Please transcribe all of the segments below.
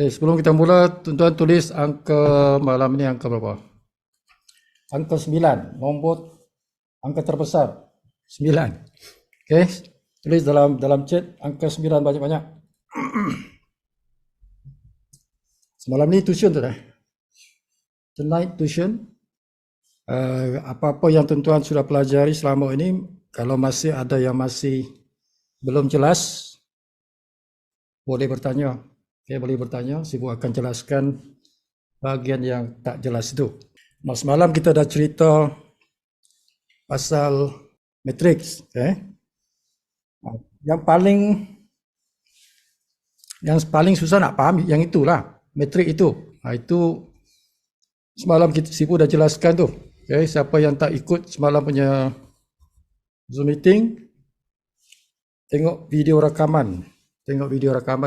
Sebelum kita mula, tuan-tuan tulis angka malam ini angka berapa? Angka 9, nombor angka terbesar 9. Okey, tulis dalam chat angka 9 banyak-banyak. Semalam ni tuition tu dah. Tonight tuition. Apa-apa yang tuan-tuan sudah pelajari selama ini, kalau masih ada yang masih belum jelas, boleh bertanya. Okay, boleh bertanya, Sibu akan jelaskan bahagian yang tak jelas itu. Nah, semalam kita dah cerita pasal matrix. Okay. Yang paling susah nak faham yang itulah, matrix itu. Itu semalam Sibu dah jelaskan tu. Okay, siapa yang tak ikut semalam punya Zoom meeting, tengok video rakaman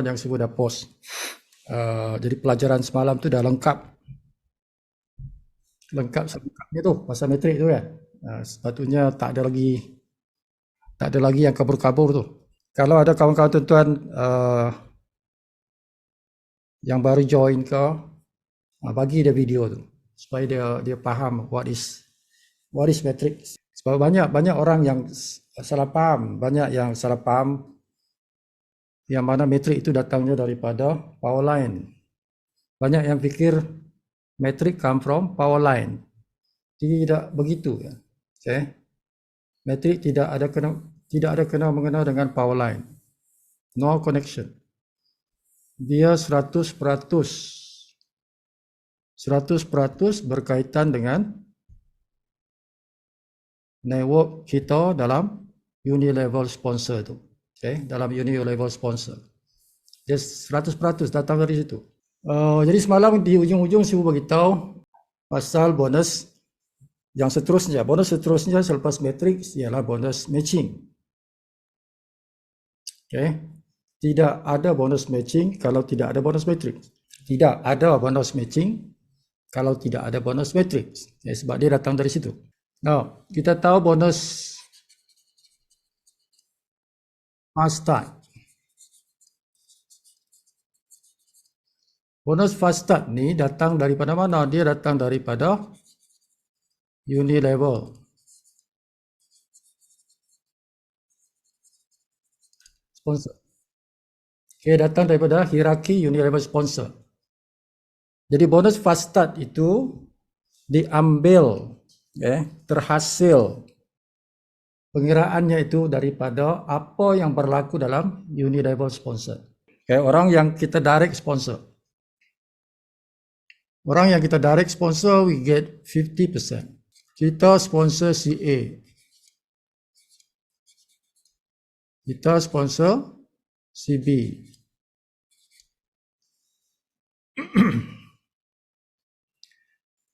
yang Sibu dah post. Jadi pelajaran semalam tu dah lengkap selengkapnya tu pasal matrik tu kan. Sepatutnya tak ada lagi yang kabur-kabur tu. Kalau ada kawan-kawan tuan-tuan yang baru join ke, bagi dia video tu supaya dia faham what is matrix. Sebab banyak orang yang salah faham, yang mana matrik itu datangnya daripada power line. Banyak yang fikir matrik come from power line. Tidak begitu ya. Okay. Matrik tidak ada kena mengena dengan power line. No connection. Dia 100% berkaitan dengan network kita dalam unilevel sponsor tu. Okay, dalam unilevel sponsor. Dia 100% datang dari situ. Jadi semalam di ujung-ujung saya beritahu pasal bonus yang seterusnya. Bonus seterusnya selepas matrix ialah bonus matching. Okay. Tidak ada bonus matching kalau tidak ada bonus matrix. Tidak ada bonus matching kalau tidak ada bonus matrix. Okay, sebab dia datang dari situ. Now, kita tahu bonus fast start. Bonus fast start ni datang daripada mana? Dia datang daripada unilevel sponsor. Okay, datang daripada hierarki unilevel sponsor. Jadi bonus fast start itu diambil, terhasil pengiraannya itu daripada apa yang berlaku dalam unilevel sponsor. Okay, orang yang kita direct sponsor. Orang yang kita direct sponsor, we get 50%. Kita sponsor CA. Kita sponsor CB.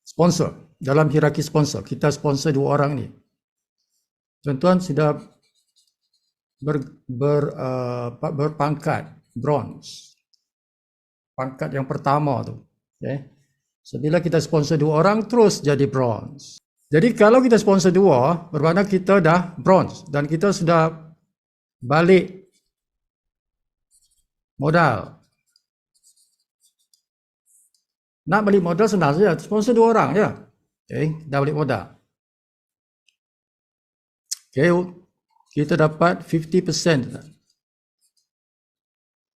Sponsor. Dalam hierarki sponsor, kita sponsor dua orang ni. Tuan-tuan sudah berpangkat bronze. Pangkat yang pertama tu. Okay. So, bila kita sponsor dua orang, terus jadi bronze. Jadi kalau kita sponsor dua, bermakna kita dah bronze. Dan kita sudah balik modal. Nak balik modal senang saja, sponsor dua orang je. Okay, dah balik modal. Okay, kita dapat 50%.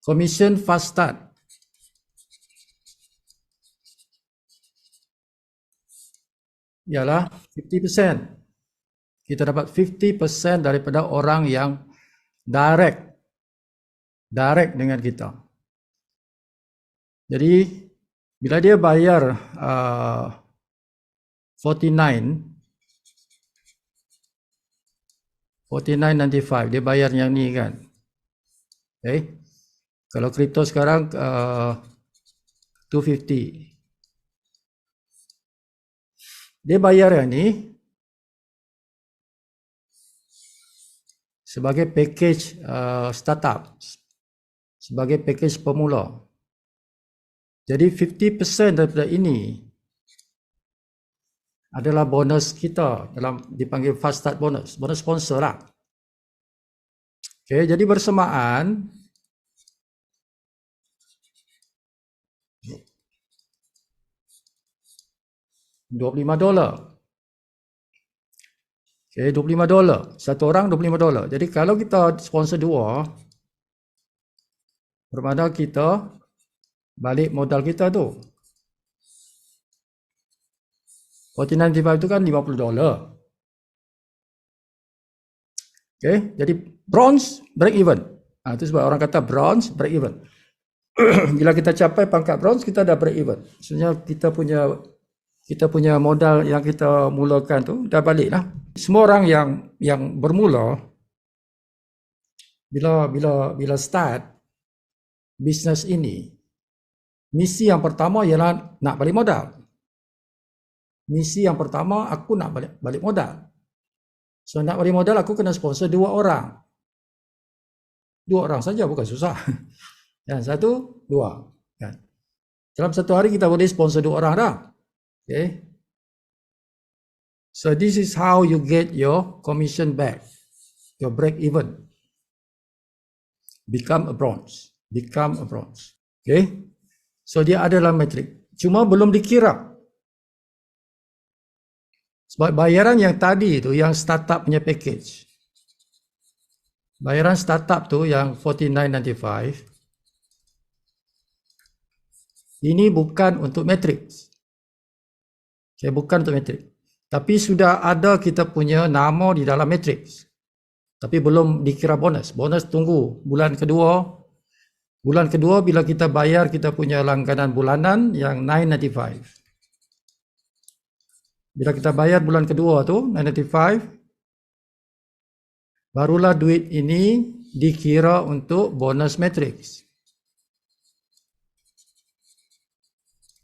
Commission fast start. Ialah 50%. Kita dapat 50% daripada orang yang direct dengan kita. Jadi bila dia bayar 49.95, dia bayar yang ni kan. Okay. Kalau kripto sekarang 250. Dia bayar yang ni sebagai package startup, sebagai package pemula. Jadi 50% daripada ini adalah bonus kita, dalam dipanggil fast start bonus sponsor lah. Okay, jadi bersamaan $25. Okay, $25. Satu orang $25. Jadi kalau kita sponsor dua, bermakna kita balik modal kita tu. $14.95 tu kan $50. Okay, jadi bronze break even. Itu sebab orang kata bronze break even. Bila kita capai pangkat bronze, kita dah break even. Maksudnya kita punya modal yang kita mulakan tu dah balik lah. Semua orang yang bermula bila start bisnes ini, misi yang pertama ialah nak balik modal. Misi yang pertama aku nak balik modal. So nak balik modal aku kena sponsor 2 orang. 2 orang saja bukan susah. Yang 1, 2. Kan? Dalam satu hari kita boleh sponsor 2 orang dah. Okay. So this is how you get your commission back. Your break even. Become a bronze. Become a bronze. Okay. So dia ada dalam metrik. Cuma belum dikira. Sebab bayaran yang tadi tu, yang startup punya package. Bayaran startup tu yang $49.95. Ini bukan untuk matrix. Okay, bukan untuk matrix. Tapi sudah ada kita punya nama di dalam matrix. Tapi belum dikira bonus. Bonus tunggu bulan kedua. Bulan kedua bila kita bayar kita punya langganan bulanan yang $9.95. Bila kita bayar bulan kedua tu, $9.95, barulah duit ini dikira untuk bonus matrix.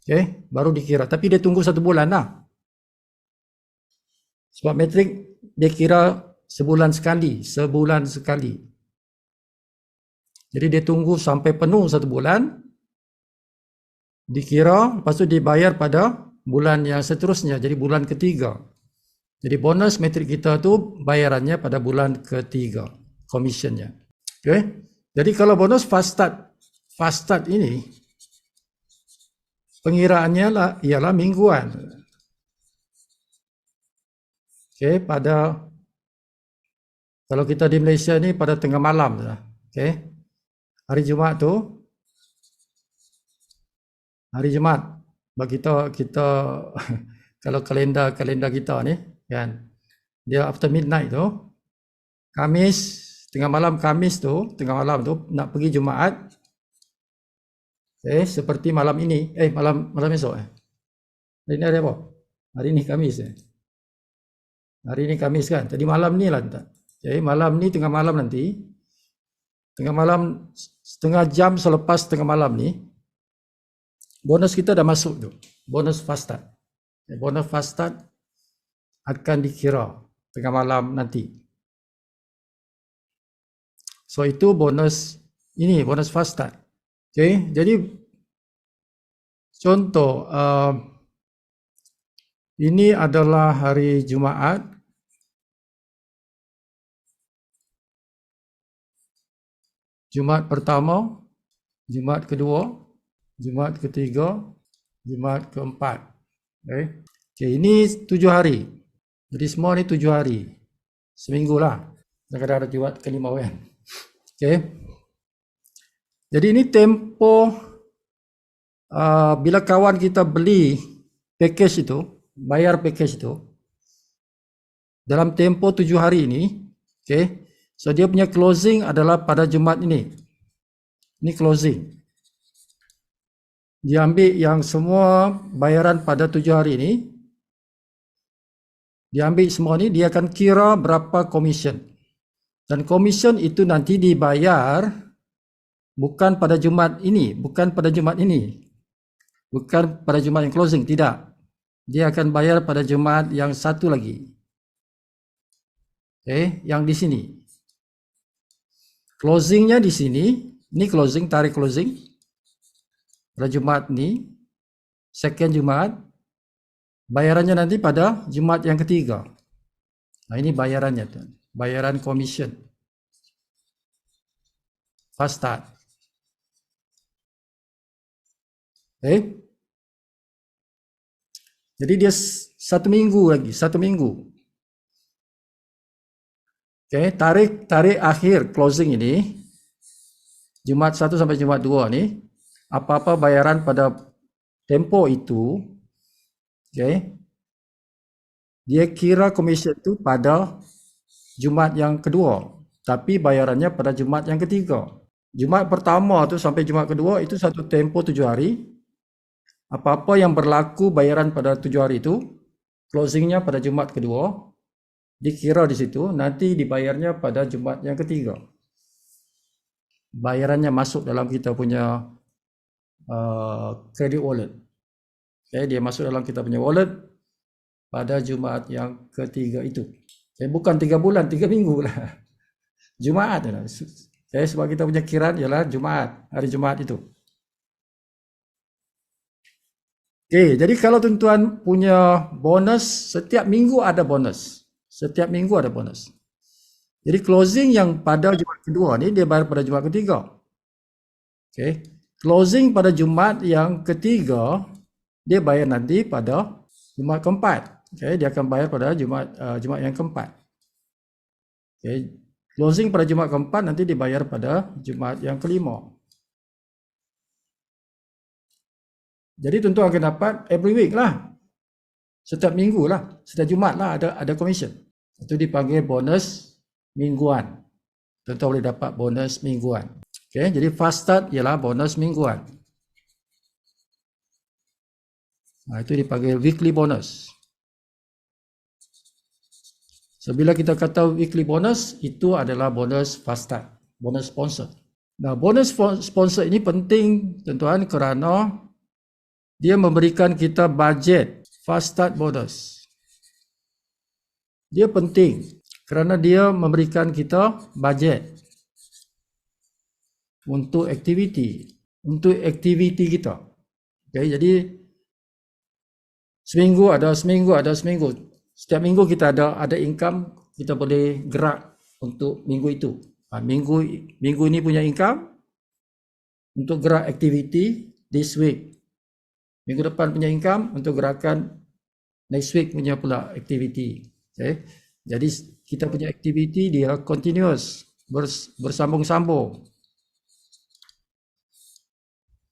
Okay, baru dikira. Tapi dia tunggu 1 bulan lah. Sebab matrix dia kira sebulan sekali. Jadi dia tunggu sampai penuh 1 bulan, dikira, lepas tu dibayar pada bulan yang seterusnya, jadi bulan ketiga. Jadi bonus metrik kita tu bayarannya pada bulan ketiga, commissionnya. Okay. Jadi kalau bonus fast start ini, pengiraannya ialah mingguan. Okay, kalau kita di Malaysia ni pada tengah malam lah. Okay. Hari Jumaat bagi kita kalau kalender kita ni kan, dia after midnight tu, tengah malam nak pergi Jumaat. Seperti malam ini, malam esok. Hari ni hari apa? Hari ni Khamis. Hari ni Khamis kan. Jadi malam ni lah. Malam ni tengah malam nanti. Tengah malam, setengah jam selepas tengah malam ni, bonus kita dah masuk tu. Bonus fast start. Bonus fast start akan dikira tengah malam nanti. So itu bonus fast start. Okay, jadi contoh ini adalah hari Jumaat. Jumaat pertama, Jumaat kedua, Jumaat ketiga, Jumaat keempat. Okay, ini 7 hari. Jadi semua ni 7 hari. Seminggu lah. Kadang-kadang ada Jumaat kelima kan. Okay. Jadi ini tempoh bila kawan kita beli package itu, bayar package itu, dalam tempoh 7 hari ini, okay. So dia punya closing adalah pada Jumaat ini. Ini closing. Dia ambil yang semua bayaran pada 7 hari ini. Dia ambil semua ni, dia akan kira berapa commission. Dan commission itu nanti dibayar bukan pada Jumaat ini, bukan pada Jumaat yang closing, tidak. Dia akan bayar pada Jumaat yang satu lagi. Yang di sini. Closingnya di sini, ini closing, tarik closing. Pada Jumaat ni, second Jumaat, bayarannya nanti pada Jumaat yang ketiga. Nah ini bayarannya, bayaran commission. Fast start. Jadi dia 1 minggu lagi, 1 minggu. Okey, tarikh akhir closing ini Jumaat 1 sampai Jumaat 2 ni, apa-apa bayaran pada tempoh itu, okey, dia kira komisen tu pada Jumaat yang kedua, tapi bayarannya pada Jumaat yang ketiga. Jumaat pertama tu sampai Jumaat kedua itu satu tempoh 7 hari. Apa-apa yang berlaku bayaran pada 7 hari itu, closingnya pada Jumaat kedua, dikira di situ, nanti dibayarnya pada Jumaat yang ketiga. Bayarannya masuk dalam kita punya credit wallet. Okay, dia masuk dalam kita punya wallet pada Jumaat yang ketiga itu. Okay, bukan 3 bulan, 3 minggu lah. Jumaat. Okay, sebab kita punya kiraan ialah Jumaat, hari Jumaat itu. Okay, jadi kalau tuan-tuan punya bonus, setiap minggu ada bonus. Setiap minggu ada bonus. Jadi closing yang pada Jumaat kedua ni dia bayar pada Jumaat ketiga. Okay. Closing pada Jumaat yang ketiga dia bayar nanti pada Jumaat keempat. Okay, dia akan bayar pada Jumaat yang keempat. Okay. Closing pada Jumaat keempat nanti dibayar pada Jumaat yang kelima. Jadi tuan-tuan akan dapat every week lah. Setiap minggu lah, setiap Jumaat lah ada commission. Itu dipanggil bonus mingguan. Tuan-tuan boleh dapat bonus mingguan. Okay, jadi fast start ialah bonus mingguan. Itu dipanggil weekly bonus. So, bila kita kata weekly bonus, itu adalah bonus fast start, bonus sponsor. Nah, bonus sponsor ini penting tuan-tuan kerana dia memberikan kita budget fast start bonus. Dia penting kerana dia memberikan kita budget untuk aktiviti kita. Okay, jadi seminggu ada seminggu. Setiap minggu kita ada income, kita boleh gerak untuk minggu itu. Minggu ini punya income untuk gerak aktiviti this week. Minggu depan punya income untuk gerakan next week punya pula aktiviti. Okay. Jadi kita punya aktiviti dia continuous, bersambung-sambung.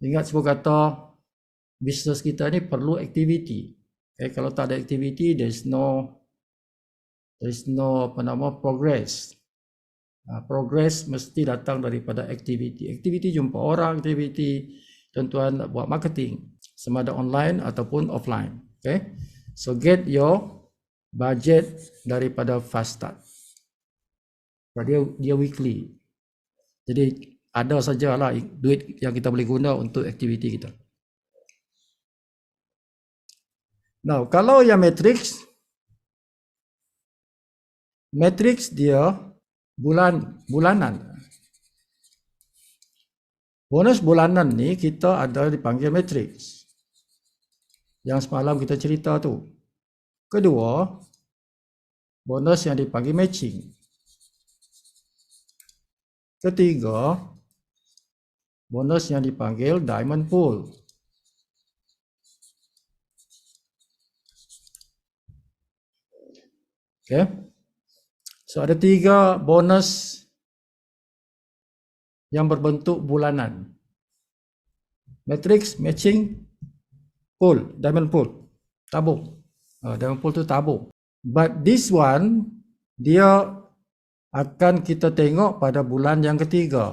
Ingat sebuah kata, bisnes kita ni perlu aktiviti. Okay, kalau tak ada aktiviti, there is no progress. Progress mesti datang daripada aktiviti. Aktiviti jumpa orang, aktiviti tuan-tuan buat marketing, sama ada online ataupun offline. Okay, so get your budget daripada fast start. Dia weekly. Jadi ada sajalah duit yang kita boleh guna untuk aktiviti kita. Now, kalau yang matrix dia bulanan. Bonus bulanan ni kita ada dipanggil matrix. Yang semalam kita cerita tu. Kedua, bonus yang dipanggil matching. Ketiga, bonus yang dipanggil diamond pool. Okay. So ada 3 bonus yang berbentuk bulanan. Matrix, matching, pool, diamond pool, tabung. Diamond pool tu tabung. But this one, dia akan kita tengok pada bulan yang ketiga.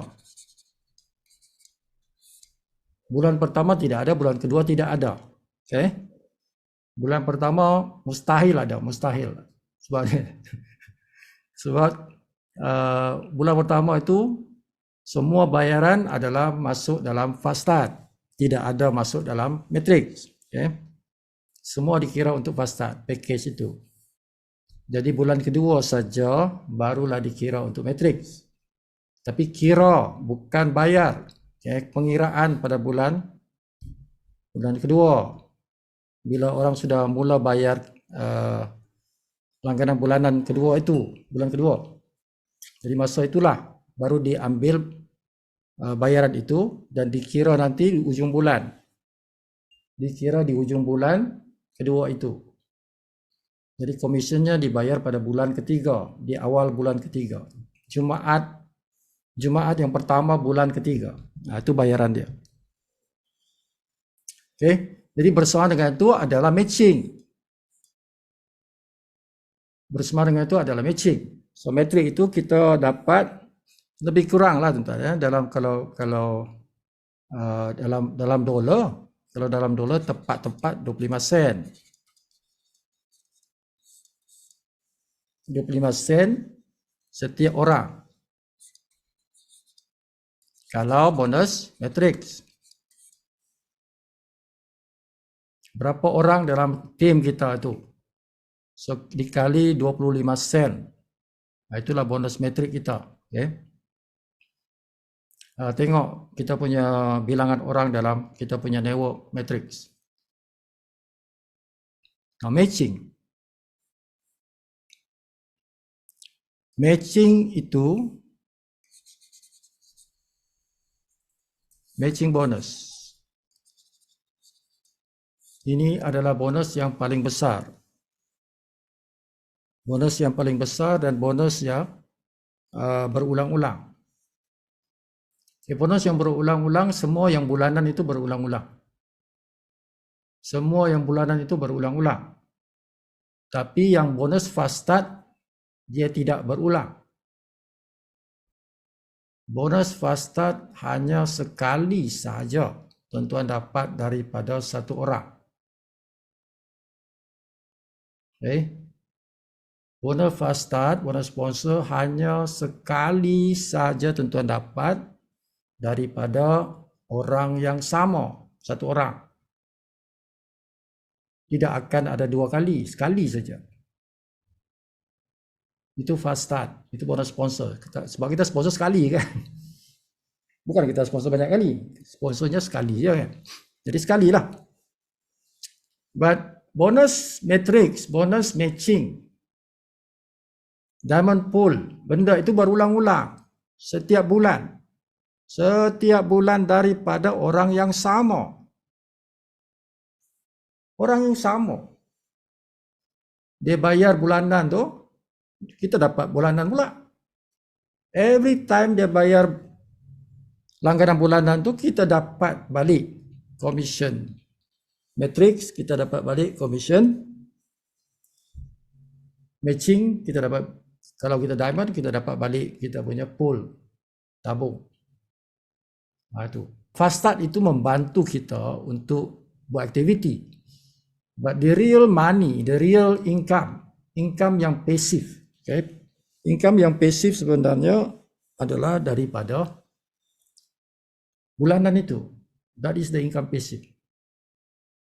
Bulan pertama tidak ada, bulan kedua tidak ada. Okay. Bulan pertama mustahil ada, mustahil. Sebab bulan pertama itu semua bayaran adalah masuk dalam fast start, tidak ada masuk dalam matrix. Okay. Semua dikira untuk fast start package itu. Jadi bulan kedua saja barulah dikira untuk matrix. Tapi kira bukan bayar. Okay. Pengiraan pada bulan kedua. Bila orang sudah mula bayar langganan bulanan kedua itu, bulan kedua. Jadi masa itulah baru diambil bayaran itu dan dikira nanti di ujung bulan. Dikira di ujung bulan kedua itu. Jadi komisinya dibayar pada bulan ketiga, di awal bulan ketiga. Jumaat yang pertama bulan ketiga. Nah, itu bayaran dia. Oke. Jadi bersama dengan itu adalah matching. Bersama dengan itu adalah matching. So metrik itu kita dapat lebih kurang lah tuan-tuan ya, dalam kalau dalam dolar. Kalau dalam dolar tepat 25 sen. 25 sen setiap orang. Kalau bonus matrix. Berapa orang dalam tim kita itu? So dikali 25 sen. Itulah bonus matrix kita. Okay. Tengok kita punya bilangan orang dalam kita punya network matrix. Now matching. Matching itu matching bonus. Ini adalah bonus yang paling besar. Bonus yang paling besar dan bonus yang berulang-ulang. Bonus yang berulang-ulang, semua yang bulanan itu berulang-ulang. Semua yang bulanan itu berulang-ulang. Tapi yang bonus fast start, dia tidak berulang. Bonus fast start hanya sekali saja tuan-tuan dapat daripada satu orang. Okay. Bonus fast start, bonus sponsor hanya sekali saja tuan-tuan dapat daripada orang yang sama, satu orang. Tidak akan ada dua kali, sekali saja. Itu fast start, itu bonus sponsor. Sebab kita sponsor sekali kan. Bukan kita sponsor banyak kali, sponsornya sekali je kan. Jadi sekali lah. But bonus matrix, bonus matching, diamond pool, benda itu berulang-ulang setiap bulan. Setiap bulan daripada orang yang sama. Orang yang sama. Dia bayar bulanan tu, kita dapat bulanan pula. Every time dia bayar langganan bulanan tu, kita dapat balik commission. Matrix, kita dapat balik commission. Matching, kita dapat, kalau kita diamond, kita dapat balik kita punya pool, tabung. Itu. Fast start itu membantu kita untuk buat aktiviti. But the real money, the real income yang pasif, okay? Income yang pasif sebenarnya adalah daripada bulanan itu. That is the income passive.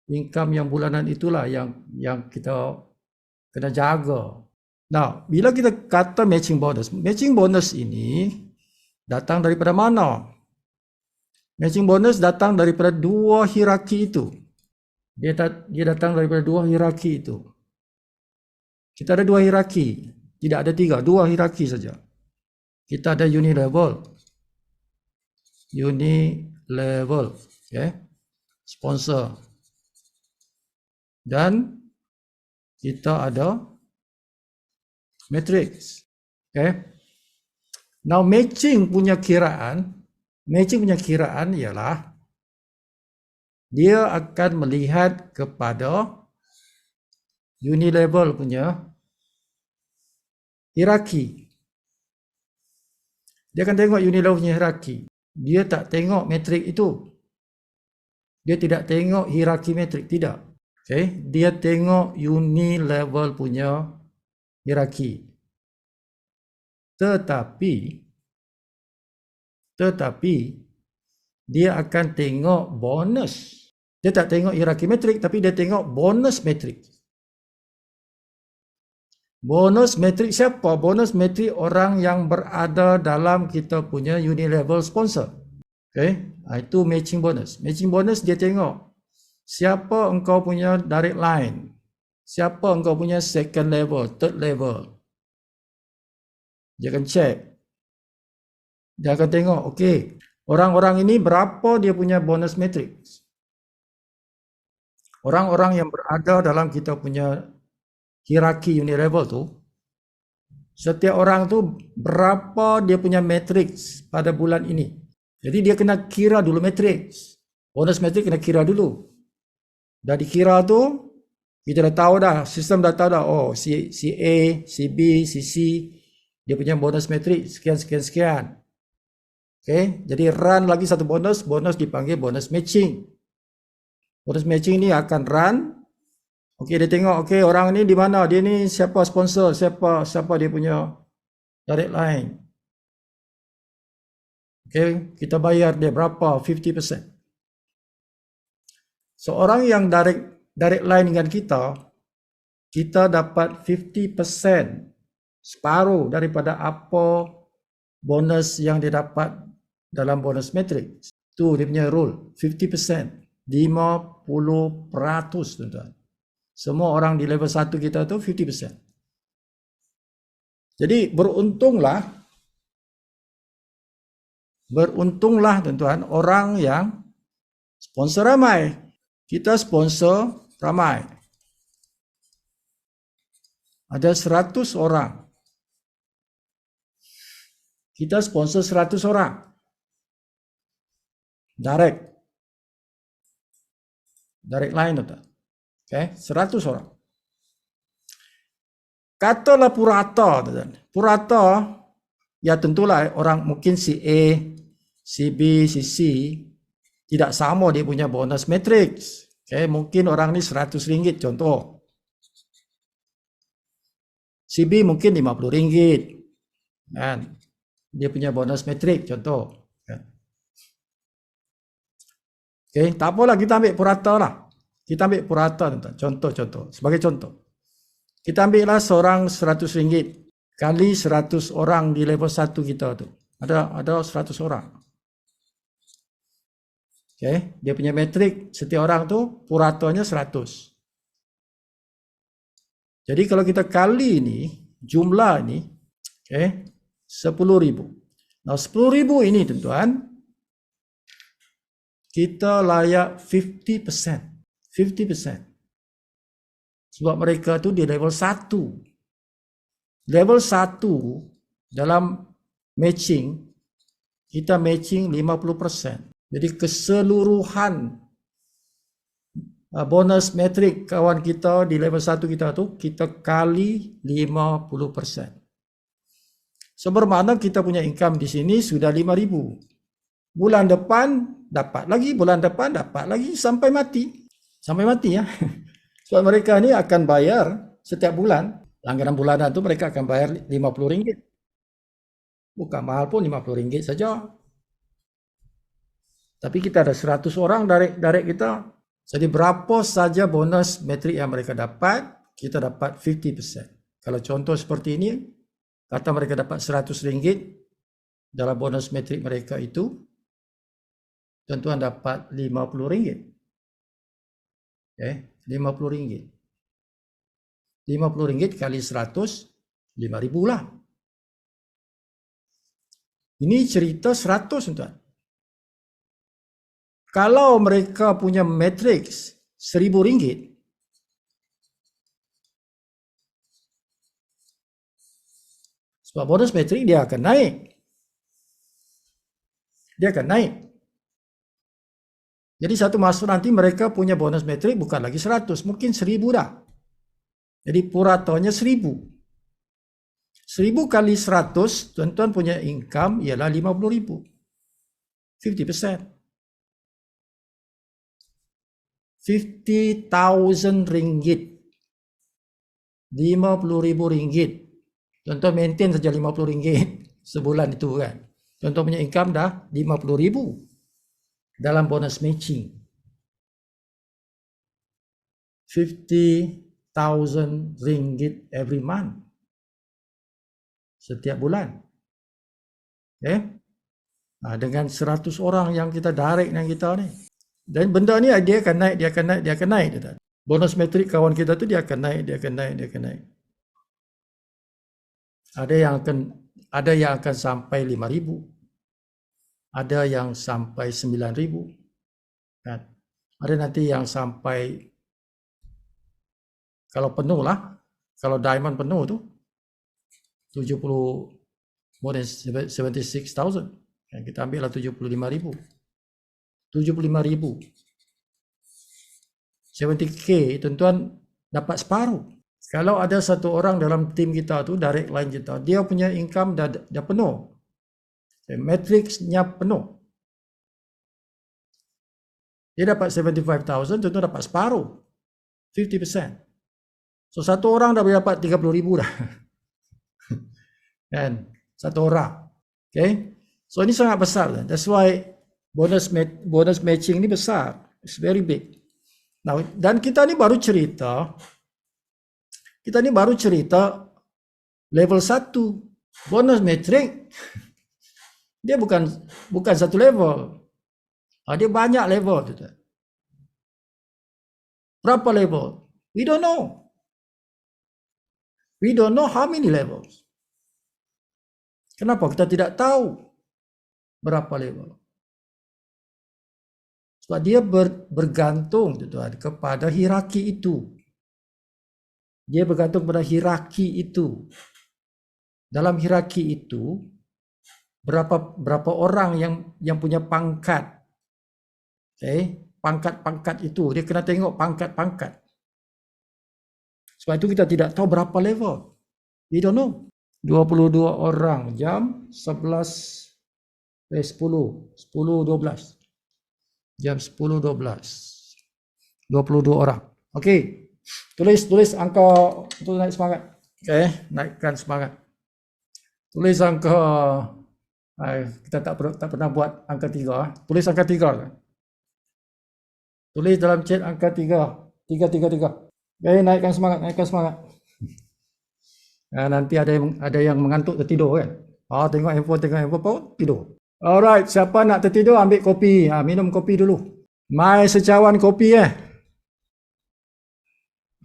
Income yang bulanan itulah yang kita kena jaga. Nah, bila kita kata matching bonus ini datang daripada mana? Matching bonus datang daripada dua hierarki itu. Dia datang daripada dua hierarki itu. Kita ada dua hierarki. Tidak ada tiga, dua hierarki saja. Kita ada unilevel. Unilevel. Okay. Sponsor. Dan kita ada matrix. Okay. Now matching punya kiraan ialah dia akan melihat kepada unilevel punya hierarki. Dia akan tengok unilevel punya hierarki. Dia tak tengok matrik itu. Dia tidak tengok hierarki matrik, tidak. Okay? Dia tengok unilevel punya hierarki. Tetapi dia akan tengok bonus. Dia tak tengok hierarki matrik, tapi dia tengok bonus matrik. Bonus matrik siapa? Bonus matrik orang yang berada dalam kita punya unilevel sponsor. Okay? Itu matching bonus. Matching bonus dia tengok siapa engkau punya direct line, siapa engkau punya second level, third level. Dia akan check. Dia akan tengok, okay, orang-orang ini berapa dia punya bonus matrix. Orang-orang yang berada dalam kita punya hierarki unit level tu, setiap orang tu berapa dia punya matrix pada bulan ini. Jadi dia kena kira dulu matrix. Bonus matrix kena kira dulu. Dah dikira tu, kita dah tahu dah, sistem dah tahu dah, oh si A, si B, si C, dia punya bonus matrix sekian, sekian, sekian. Okay, jadi run lagi satu bonus, bonus dipanggil bonus matching. Bonus matching ni akan run. Okey, dia tengok, okey, orang ni di mana, dia ni siapa sponsor, siapa dia punya direct line. Okey, kita bayar dia berapa? 50%. Seorang yang direct line dengan kita dapat 50%, separuh daripada apa bonus yang dia dapat dalam bonus matrix. Tu dia punya rule, 50%, 50%, tuan-tuan. Semua orang di level 1 kita tu 50%. Jadi beruntunglah tuan-tuan orang yang sponsor ramai. Kita sponsor ramai. Ada 100 orang. Kita sponsor 100 orang. Direct line tuan. Okay, 100 orang. Katalah purata tuan. Purata, ya tentulah orang mungkin si A, si B, si C tidak sama dia punya bonus matrix. Okay, mungkin orang ni RM100 contoh. Si B mungkin RM50 kan. Dia punya bonus matrix contoh. Okay, tak apalah kita ambil purata lah. Kita ambil purata tuan. Contoh. Sebagai contoh. Kita ambillah seorang RM100 kali 100 orang di level 1 kita tu. Ada 100 orang. Okay, dia punya metrik setiap orang tu puratanya 100. Jadi kalau kita kali ini jumlah ini, okay, 10,000. Nah 10,000 ini tuan-tuan, kita layak 50%. 50%. Sebab mereka tu di level 1. Level 1 dalam matching, kita matching 50%. Jadi keseluruhan bonus metrik kawan kita di level 1 kita tu, kita kali 50%. So bermakna kita punya income di sini sudah 5,000. Bulan depan dapat lagi, bulan depan dapat lagi sampai mati. Sampai mati ya. Sebab mereka ni akan bayar setiap bulan. Langganan bulanan tu mereka akan bayar RM50. Bukan mahal pun RM50 saja. Tapi kita ada 100 orang direct kita. Jadi berapa saja bonus metrik yang mereka dapat, kita dapat 50%. Kalau contoh seperti ini, kata mereka dapat RM100 dalam bonus metrik mereka itu, tuan-tuan dapat RM50. Okay, RM50. RM50 kali 100, 5,000 lah. Ini cerita 100 tuan. Kalau mereka punya matrix RM1,000, sebab bonus matrix dia akan naik. Dia akan naik. Jadi satu masa nanti mereka punya bonus matrix bukan lagi 100, mungkin 1,000 dah. Jadi puratanya 1,000. 1,000 kali 100, tuan-tuan punya income ialah RM50,000. 50%. RM50,000. RM50,000. Tuan-tuan maintain saja RM50 sebulan itu kan. Tuan-tuan punya income dah RM50,000 dalam bonus matching. RM50,000 every month. Setiap bulan. Okay? Nah, dengan 100 orang yang kita direct dengan kita ni. Dan benda ni dia akan naik. Bonus metrik kawan kita tu dia akan naik. Ada yang akan sampai 5,000. Ada yang sampai 9,000. Kan? Ada nanti yang sampai Kalau penuh lah, kalau diamond penuh tu 70, more than 76,000. Kita ambil lah 75,000. 75,000. 70k, tuan-tuan dapat separuh. Kalau ada satu orang dalam tim kita tu, direct line kita, dia punya income dah penuh. Matrixnya penuh. Dia dapat 75,000, tuan-tuan dapat separuh. 50%. So satu orang dah boleh dapat 30,000 dah. Kan? Satu orang. Okay? So ini sangat besar. That's why bonus matching ni besar. It's very big. Now, dan kita ni baru cerita level 1. Bonus matrix dia bukan satu level. Dia banyak level. Berapa level? We don't know. We don't know how many levels. Kenapa kita tidak tahu berapa level? Sebab dia bergantung tuan, kepada hierarki itu. Dia bergantung pada hierarki itu. Dalam hierarki itu, berapa orang yang punya pangkat. Okay? Pangkat-pangkat itu, dia kena tengok pangkat-pangkat. Sebab itu kita tidak tahu berapa level. We don't know. 22 orang jam 11, 10, 12. Jam 10, 12. 22 orang. Okey. Tulis angka untuk naik semangat. Okey, naikkan semangat. Tulis angka kita tak pernah buat angka 3. Tulis angka 3. Tulis dalam chat angka 3. 3. Okey, naikkan semangat. Nanti ada yang mengantuk tertidur kan. Tengok handphone pun tidur. Alright, siapa nak tertidur ambil kopi. Minum kopi dulu. Mai secawan kopi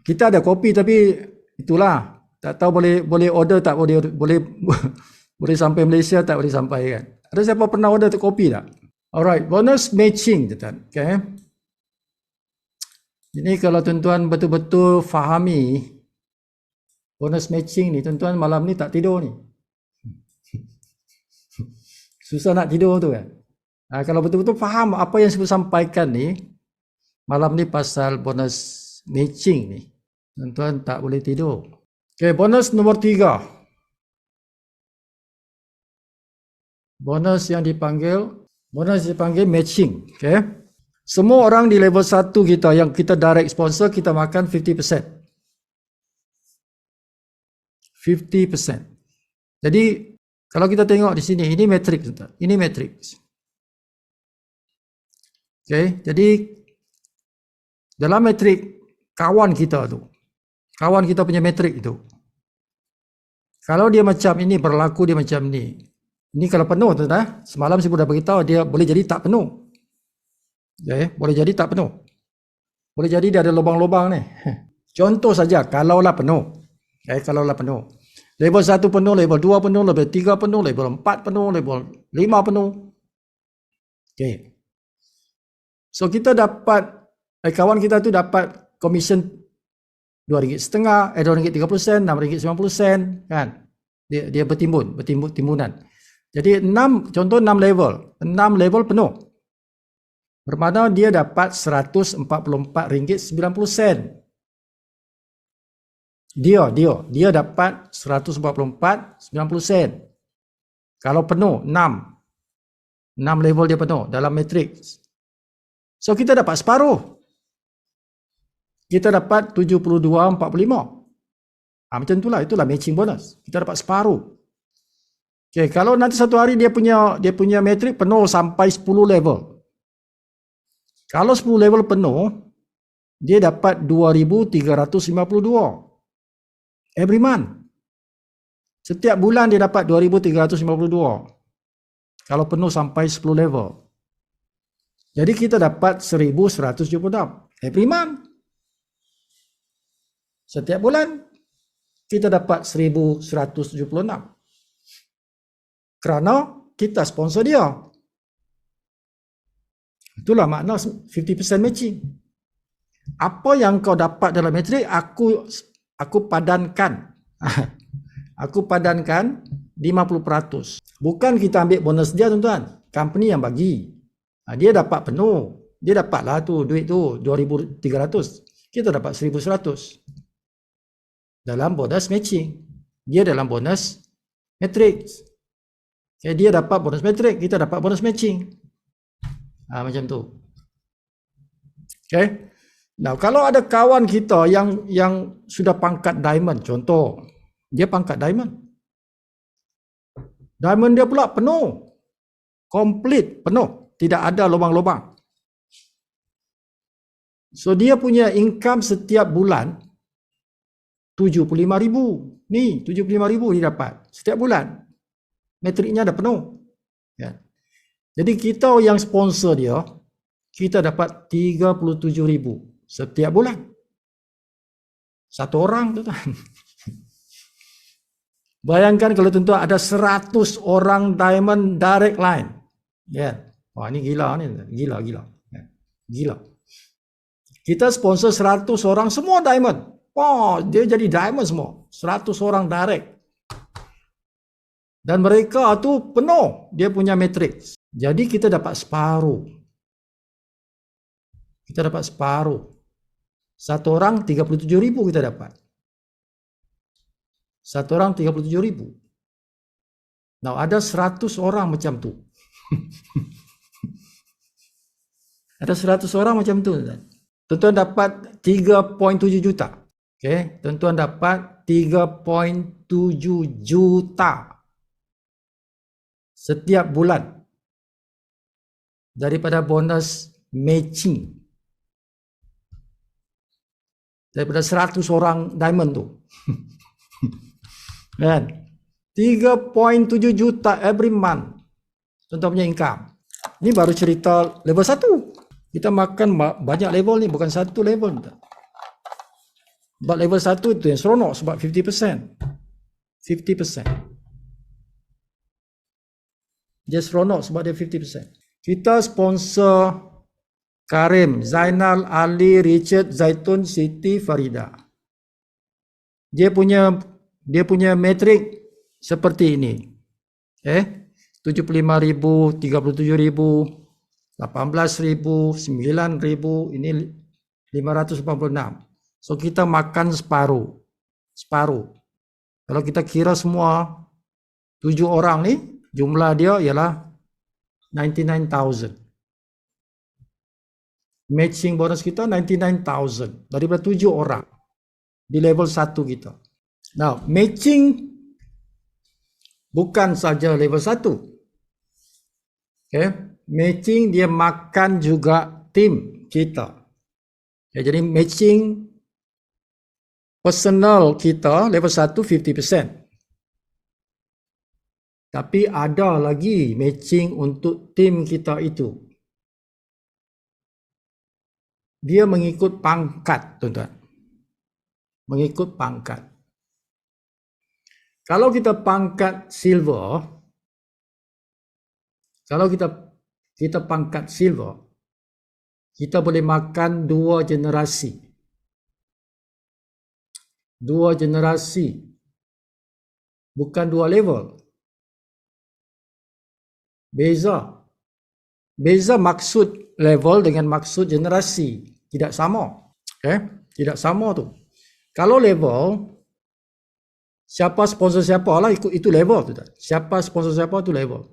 Kita ada kopi tapi itulah. Tak tahu boleh order tak, boleh sampai Malaysia tak boleh sampai kan. Ada siapa pernah order kopi tak? Alright, bonus matching tuan. Okay. Ini kalau tuan-tuan betul-betul fahami bonus matching ni, tuan-tuan malam ni tak tidur ni. Susah nak tidur tu kan. Kalau betul-betul faham apa yang saya sampaikan ni, malam ni pasal bonus matching ni, tuan-tuan tak boleh tidur. Okay, bonus nombor 3. Bonus yang dipanggil matching. Okay. Semua orang di level 1 kita, yang kita direct sponsor, kita makan 50%. 50%. Jadi, kalau kita tengok di sini, ini matrix. Ini matrix. Okay, jadi dalam matrix kawan kita punya matrix itu. Kalau dia macam ini, berlaku dia macam ni. Ini kalau penuh tuan, semalam saya sudah beritahu dia boleh jadi tak penuh. Okay, boleh jadi tak penuh. Boleh jadi dia ada lubang-lubang ni. Contoh saja, kalaulah penuh. Okay, kalaulah penuh. Level 1 penuh, level 2 penuh, level 3 penuh, level 4 penuh, level 5 penuh. Okay. So kita dapat, kawan kita tu dapat komisen RM2.50, RM2.30, RM6.90 kan. Dia bertimbunan. Jadi contoh 6 level. 6 level penuh. Bermakna dia dapat RM144.90. Dia dapat 144.90 sen. Kalau penuh 6 level dia penuh dalam matrix. So kita dapat separuh. Kita dapat 72.45. Macam itulah matching bonus. Kita dapat separuh. Okay, kalau nanti satu hari dia punya matrix penuh sampai 10 level. Kalau 10 level penuh, dia dapat 2,352. Every month. Setiap bulan dia dapat 2,352. Kalau penuh sampai 10 level. Jadi kita dapat 1,176. Every month. Setiap bulan kita dapat 1,176. Kerana kita sponsor dia. Itulah makna 50% matching. apa yang kau dapat dalam matrik aku padankan. Aku padankan 50%. Bukan kita ambil bonus dia tuan-tuan. Company yang bagi. Dia dapat penuh. Dia dapatlah tu duit tu 2,300. Kita dapat 1,100. Dalam bonus matching. Dia dalam bonus matrix. Okay, dia dapat bonus matrix, kita dapat bonus matching. Macam tu. Okay. Nah, kalau ada kawan kita yang sudah pangkat diamond, contoh, dia pangkat diamond. Diamond dia pula penuh. Complete, penuh. Tidak ada lubang-lubang. So, dia punya income setiap bulan 75,000. Ni, 75,000 dia dapat setiap bulan. Matriknya dah penuh. Ya. Jadi, kita yang sponsor dia, kita dapat 37,000 setiap bulan. Satu orang tu kan. Bayangkan kalau tentu ada 100 orang diamond direct line. Ya. Wah, ni gila ni. Gila. Ya. Gila. Kita sponsor 100 orang semua diamond. Oh, dia jadi diamond semua. 100 orang direct. Dan mereka tu penuh dia punya matrix. Jadi kita dapat separuh. Kita dapat separuh. Satu orang 37,000 kita dapat. Satu orang 37,000. Nah, ada 100 orang macam tu. Ada 100 orang macam tu. Tuan-tuan dapat 3.7 juta. Okay, tuan-tuan dapat 3.7 juta setiap bulan daripada bonus matching. Daripada 100 orang diamond tu. Kan? 3.7 juta every month. Tuan-tuan punya income. Ini baru cerita level 1. Kita makan banyak level ni, bukan satu level. But level 1 tu yang seronok sebab 50%. 50%. Dia seronok sebab dia 50%. Kita sponsor Karim, Zainal, Ali, Richard, Zaitun, Siti, Farida. Dia punya metrik seperti ini. 75,000, 37,000, 18,000, 9,000, ini 586. So kita makan separuh. Separuh. Kalau kita kira semua 7 orang ni, jumlah dia ialah 99,000. Matching bonus kita 99,000 daripada 7 orang di level 1 kita. Now, matching bukan saja level 1. Okay. Matching dia makan juga tim kita. Okay, jadi matching personal kita level 1 50%. Tapi ada lagi matching untuk tim kita itu. Dia mengikut pangkat, tuan-tuan. Mengikut pangkat. Kalau kita pangkat silver, kalau kita pangkat silver, kita boleh makan 2 generasi. 2 generasi. Bukan 2 level. Beza. Beza maksud level dengan maksud generasi. Tidak sama. Okay? Tidak sama tu. Kalau level, siapa sponsor siapa lah itu level tu. Siapa sponsor siapa tu level.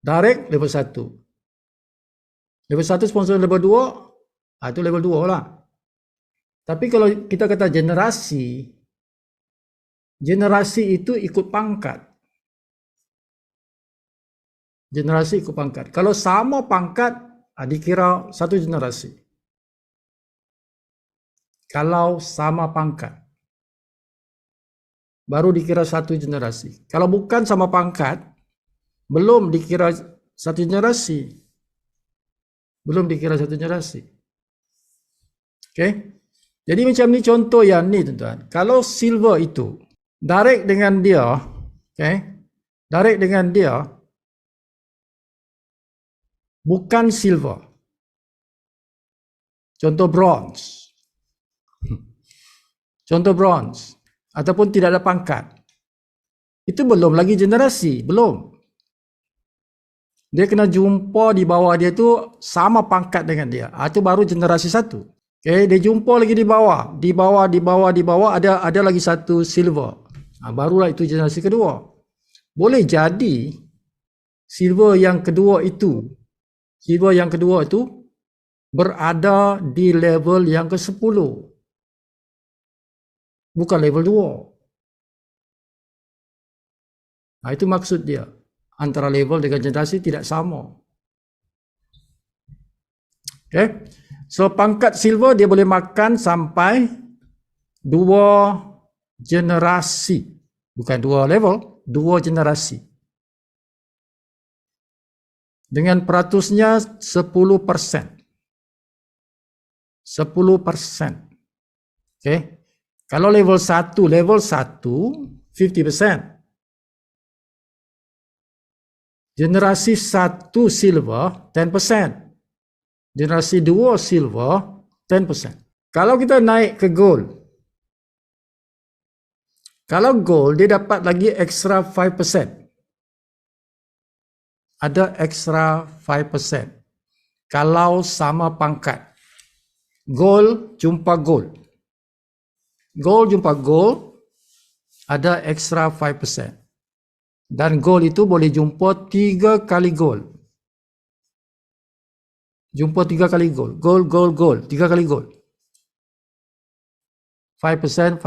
Direct level 1. Level 1 sponsor level 2, itu level 2 lah. Tapi kalau kita kata generasi, generasi itu ikut pangkat. Generasi ikut pangkat. Kalau sama pangkat, dikira satu generasi. Kalau sama pangkat, baru dikira satu generasi. Kalau bukan sama pangkat, belum dikira satu generasi. Belum dikira satu generasi. Okay? Jadi macam ni contoh yang ni, tuan-tuan. Kalau silver itu, direct dengan dia, okay? Direct dengan dia, bukan silver. Contoh bronze. Contoh bronze. Ataupun tidak ada pangkat. Itu belum lagi generasi. Belum. Dia kena jumpa di bawah dia tu sama pangkat dengan dia. Itu baru generasi 1. Okay, dia jumpa lagi di bawah. Di bawah ada lagi satu silver. Barulah itu generasi kedua. Boleh jadi silver yang kedua itu berada di level yang ke-10. Bukan level 2. Itu maksud dia. Antara level dengan generasi tidak sama. Okay. So pangkat silver dia boleh makan sampai 2 generasi. Bukan 2 level, 2 generasi. Dengan peratusnya 10%. 10%. Okay. Kalau level 1, 50%. Generasi 1 silver, 10%. Generasi 2 silver, 10%. Kalau kita naik ke gold. Kalau gold, dia dapat lagi extra 5%. Ada extra 5%. Kalau sama pangkat. Gold jumpa gold. Gold jumpa gold, ada extra 5%. Dan gold itu boleh jumpa 3 kali gold. Jumpa 3 kali gold. Gold. 3 kali gold. 5%.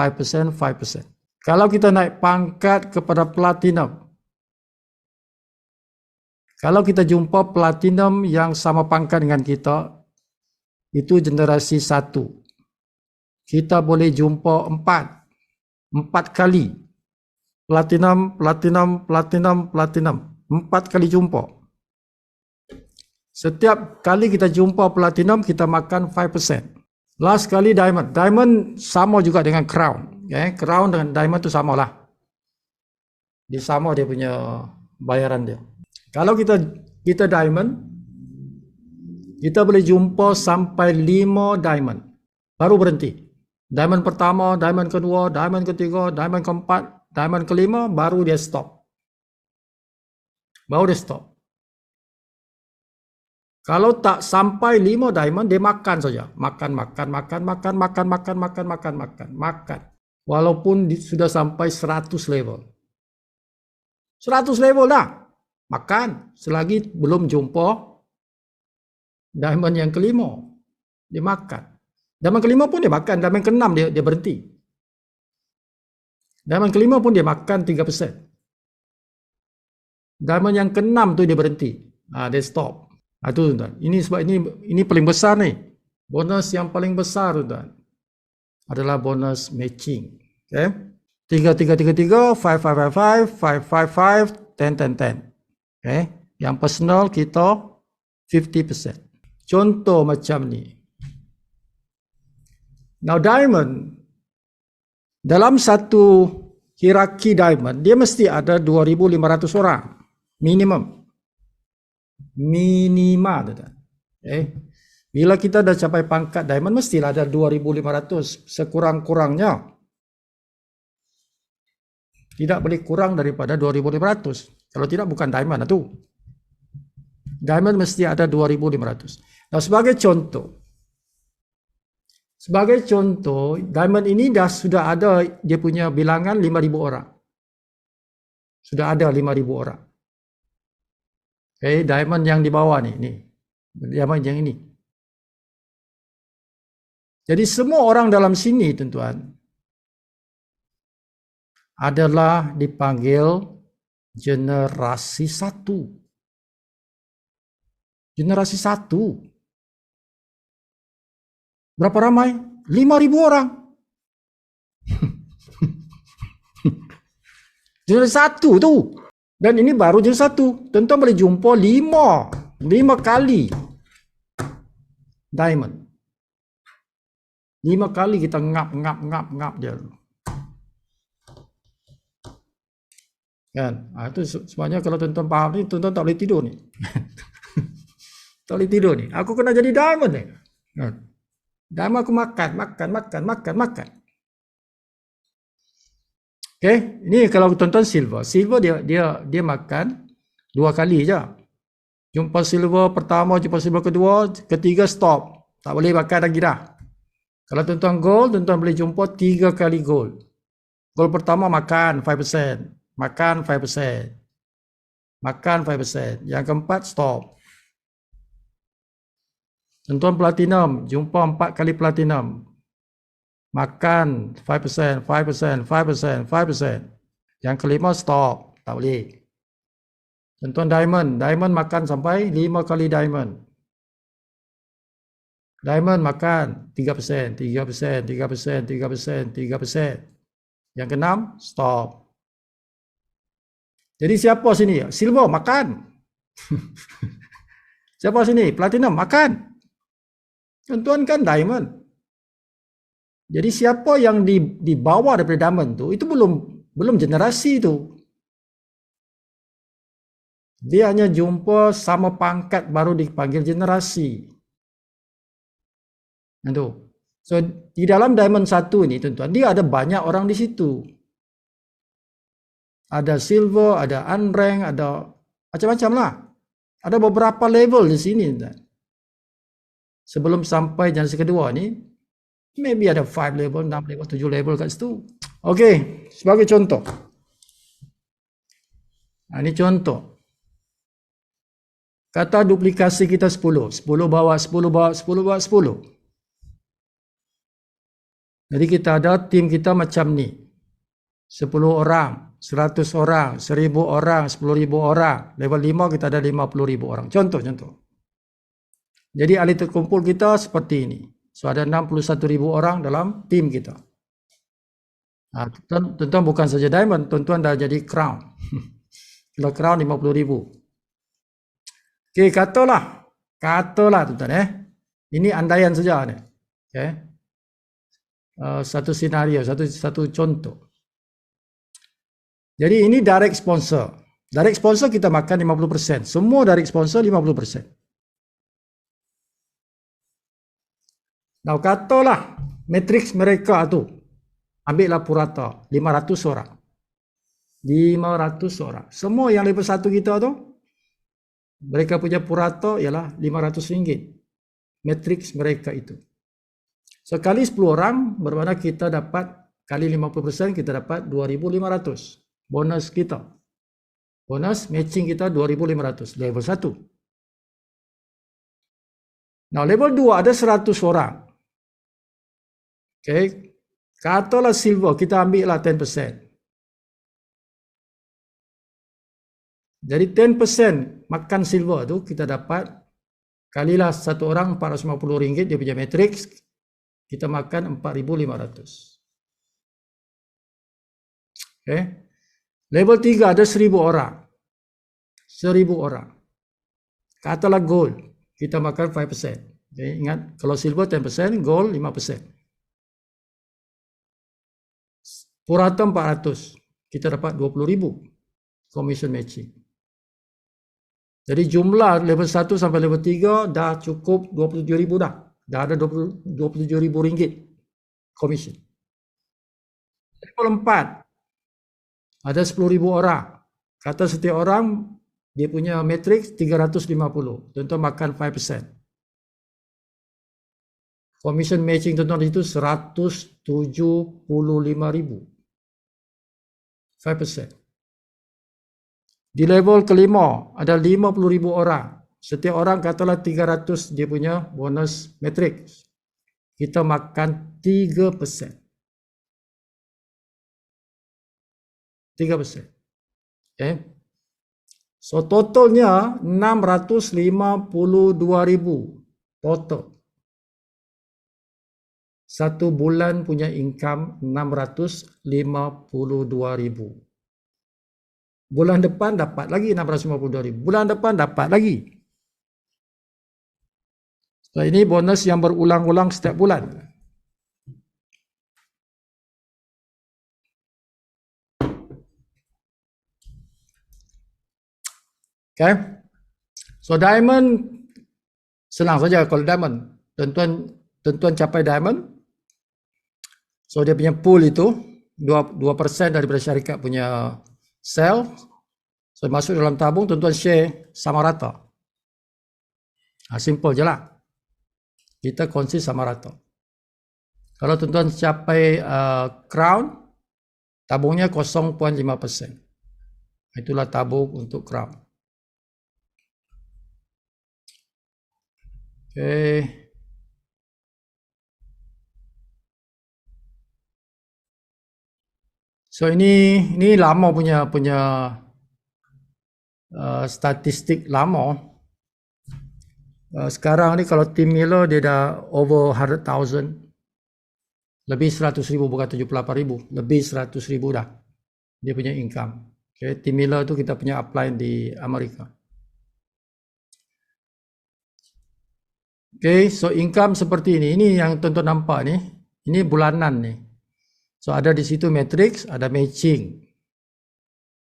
Kalau kita naik pangkat kepada platinum. Kalau kita jumpa platinum yang sama pangkat dengan kita, itu generasi 1. Kita boleh jumpa 4 kali. Platinum. 4 kali jumpa. Setiap kali kita jumpa platinum, kita makan 5%. Last kali diamond. Diamond sama juga dengan crown. Okay? Crown dengan diamond itu samalah. Dia sama dia punya bayaran dia. Kalau kita diamond, kita boleh jumpa sampai 5 diamond. Baru berhenti. Diamond pertama, diamond kedua, diamond ketiga, diamond keempat, diamond kelima, baru dia stop. Kalau tak sampai 5 diamond, dia makan saja. Makan. Walaupun sudah sampai 100 level. 100 level dah. Makan. Selagi belum jumpa diamond yang kelima. Dia makan. Diamond kelima pun dia makan. Diamond keenam dia berhenti. Diamond kelima pun dia makan 3%. Diamond yang keenam tu dia berhenti. Dia stop. Itu tuan. Ini sebab ini paling besar ni. Bonus yang paling besar tuan adalah bonus matching. Okay. 3, 5, 10. Okay. Yang personal kita 50%. Contoh macam ni. Now diamond, dalam satu hierarki diamond, dia mesti ada 2,500 orang. Minimal. Okay. Bila kita dah capai pangkat diamond, mestilah ada 2,500 sekurang-kurangnya. Tidak boleh kurang daripada 2,500. Kalau tidak, bukan diamond itu. Diamond mesti ada 2,500. Nah, sebagai contoh, diamond ini sudah ada dia punya bilangan 5,000 orang. Sudah ada 5,000 orang. Okay, diamond yang di bawah ni. Diamond yang ini. Jadi semua orang dalam sini, tuan-tuan, adalah dipanggil generasi 1. Generasi 1. Berapa ramai? 5,000 orang. Generasi 1 tu. Dan ini baru generasi 1. Tentu boleh jumpa 5 kali diamond. 5 kali kita ngap dia. Kan? Itu sebenarnya kalau tuan-tuan faham ni, tuan-tuan tak boleh tidur ni. Tak boleh tidur ni. Aku kena jadi diamond ni. Kan? Diamond aku makan. Okay, ini kalau tonton silver. Silver dia makan 2 kali je. Jumpa silver pertama, jumpa silver kedua, ketiga stop. Tak boleh makan lagi dah. Kalau tuan-tuan gold, tuan-tuan boleh jumpa 3 kali gold. Gold pertama makan 5%. Makan 5%. Makan 5%. Yang keempat stop. Tuan-tuan platinum, jumpa 4 kali platinum. Makan 5%, 5%, 5%, 5%. Yang kelima stop. Tak boleh. Tuan-tuan diamond makan sampai 5 kali diamond. Diamond makan 3%, 3%, 3%, 3%, 3%. Yang keenam, stop. Jadi siapa sini? Silver makan. Siapa sini? Platinum makan. Tuan-tuan kan diamond. Jadi siapa yang di bawah daripada diamond tu, itu belum generasi tu. Dia hanya jumpa sama pangkat baru dipanggil generasi. Itu. So di dalam diamond 1 ini tuan-tuan, dia ada banyak orang di situ. Ada silver, ada unrank, ada macam-macam lah. Ada beberapa level di sini. Sebelum sampai generasi kedua ni, maybe ada 5 level, 6 level, 7 level kat situ. Okey, sebagai contoh. Ini contoh. Kata duplikasi kita 10. 10 bawa 10 bawa 10 bawa 10. Jadi kita ada tim kita macam ni. 10 orang, 100 orang, 1000 orang, 10,000 orang. Level 5 kita ada 50,000 orang. Contoh. Jadi ahli terkumpul kita seperti ini. So ada 61,000 orang dalam tim kita. Tuan-tuan bukan saja diamond, tuan-tuan dah jadi crown. Kalau crown 50,000. Okey, katalah tuan-tuan Ini andaian saja ni. Okey. Satu senario, satu contoh. Jadi ini direct sponsor. Direct sponsor kita makan 50%. Semua direct sponsor 50%. Nah, katalah matrix mereka tu ambillah purata 500 orang. 500 orang. Semua yang level 1 kita tu mereka punya purata ialah RM500. Matrix mereka itu. Sekali 10 orang bermakna kita dapat kali 50% kita dapat 2,500. Bonus kita. Bonus matching kita 2,500 level 1. Nah, level 2 ada 100 orang. Okey. Katalah silver kita ambil lah 10%. Jadi 10% makan silver tu kita dapat kalilah satu orang RM450 dia punya matrix, kita makan 4,500. Okay. Level 3 ada 1,000 orang. 1,000 orang. Katalah gold, kita makan 5%. Okay. Ingat, kalau silver 10%, gold 5%. Purata 400, kita dapat 20,000 commission matching. Jadi jumlah level 1 sampai level 3 dah cukup 27,000 dah. Dah ada RM27,000 commission. Level 4 ada 10,000 orang. Kata setiap orang dia punya matrix 350. Tuan-tuan makan 5%. Commission matching tuan-tuan itu 175,000. 5%. Di level kelima ada 50,000 orang. Setiap orang katalah 300 dia punya bonus matrix. Kita makan 3%. 3%. Okay. So totalnya 652,000 total. Satu bulan punya income 652,000. Bulan depan dapat lagi 652,000. Bulan depan dapat lagi. So ini bonus yang berulang-ulang setiap bulan. Okay. So diamond senang saja kalau diamond. Tuan-tuan tuan-tuan capai diamond, so dia punya pool itu 2% daripada syarikat punya sell, so masuk dalam tabung, tuan-tuan share sama rata. Simple je lah. Kita kongsi sama rata. Kalau tuan-tuan capai crown, tabungnya 0.5%. Itulah tabung untuk crown. Okay. So ini lama punya statistik lama. Sekarang ni kalau Tim Miller dia dah over 100,000, lebih 100,000, bukan 78,000, lebih 100,000 dah dia punya income. Okay, Tim Miller tu kita punya upline di Amerika. Okay, so income seperti ini yang tuan-tuan nampak ni, ini bulanan ni. So ada di situ matrix, ada matching.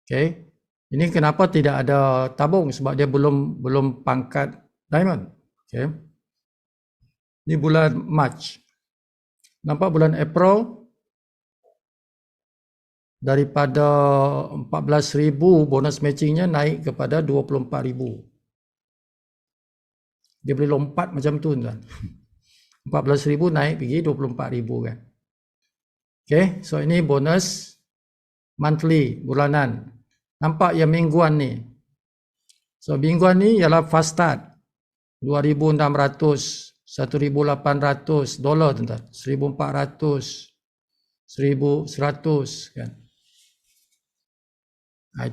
Okay, ini kenapa tidak ada tabung, sebab dia belum pangkat diamond. Okay, ini bulan March. Nampak bulan April daripada 14,000 bonus matchingnya naik kepada 24,000. Dia boleh lompat macam tu tuan. 14,000 naik pergi 24,000 kan. Okay, so ini bonus monthly, bulanan. Nampak yang mingguan ni. So mingguan ni ialah fast start. 2,600, 1,800 dolar tuan-tuan. 1,400, 1,100 kan. Nah,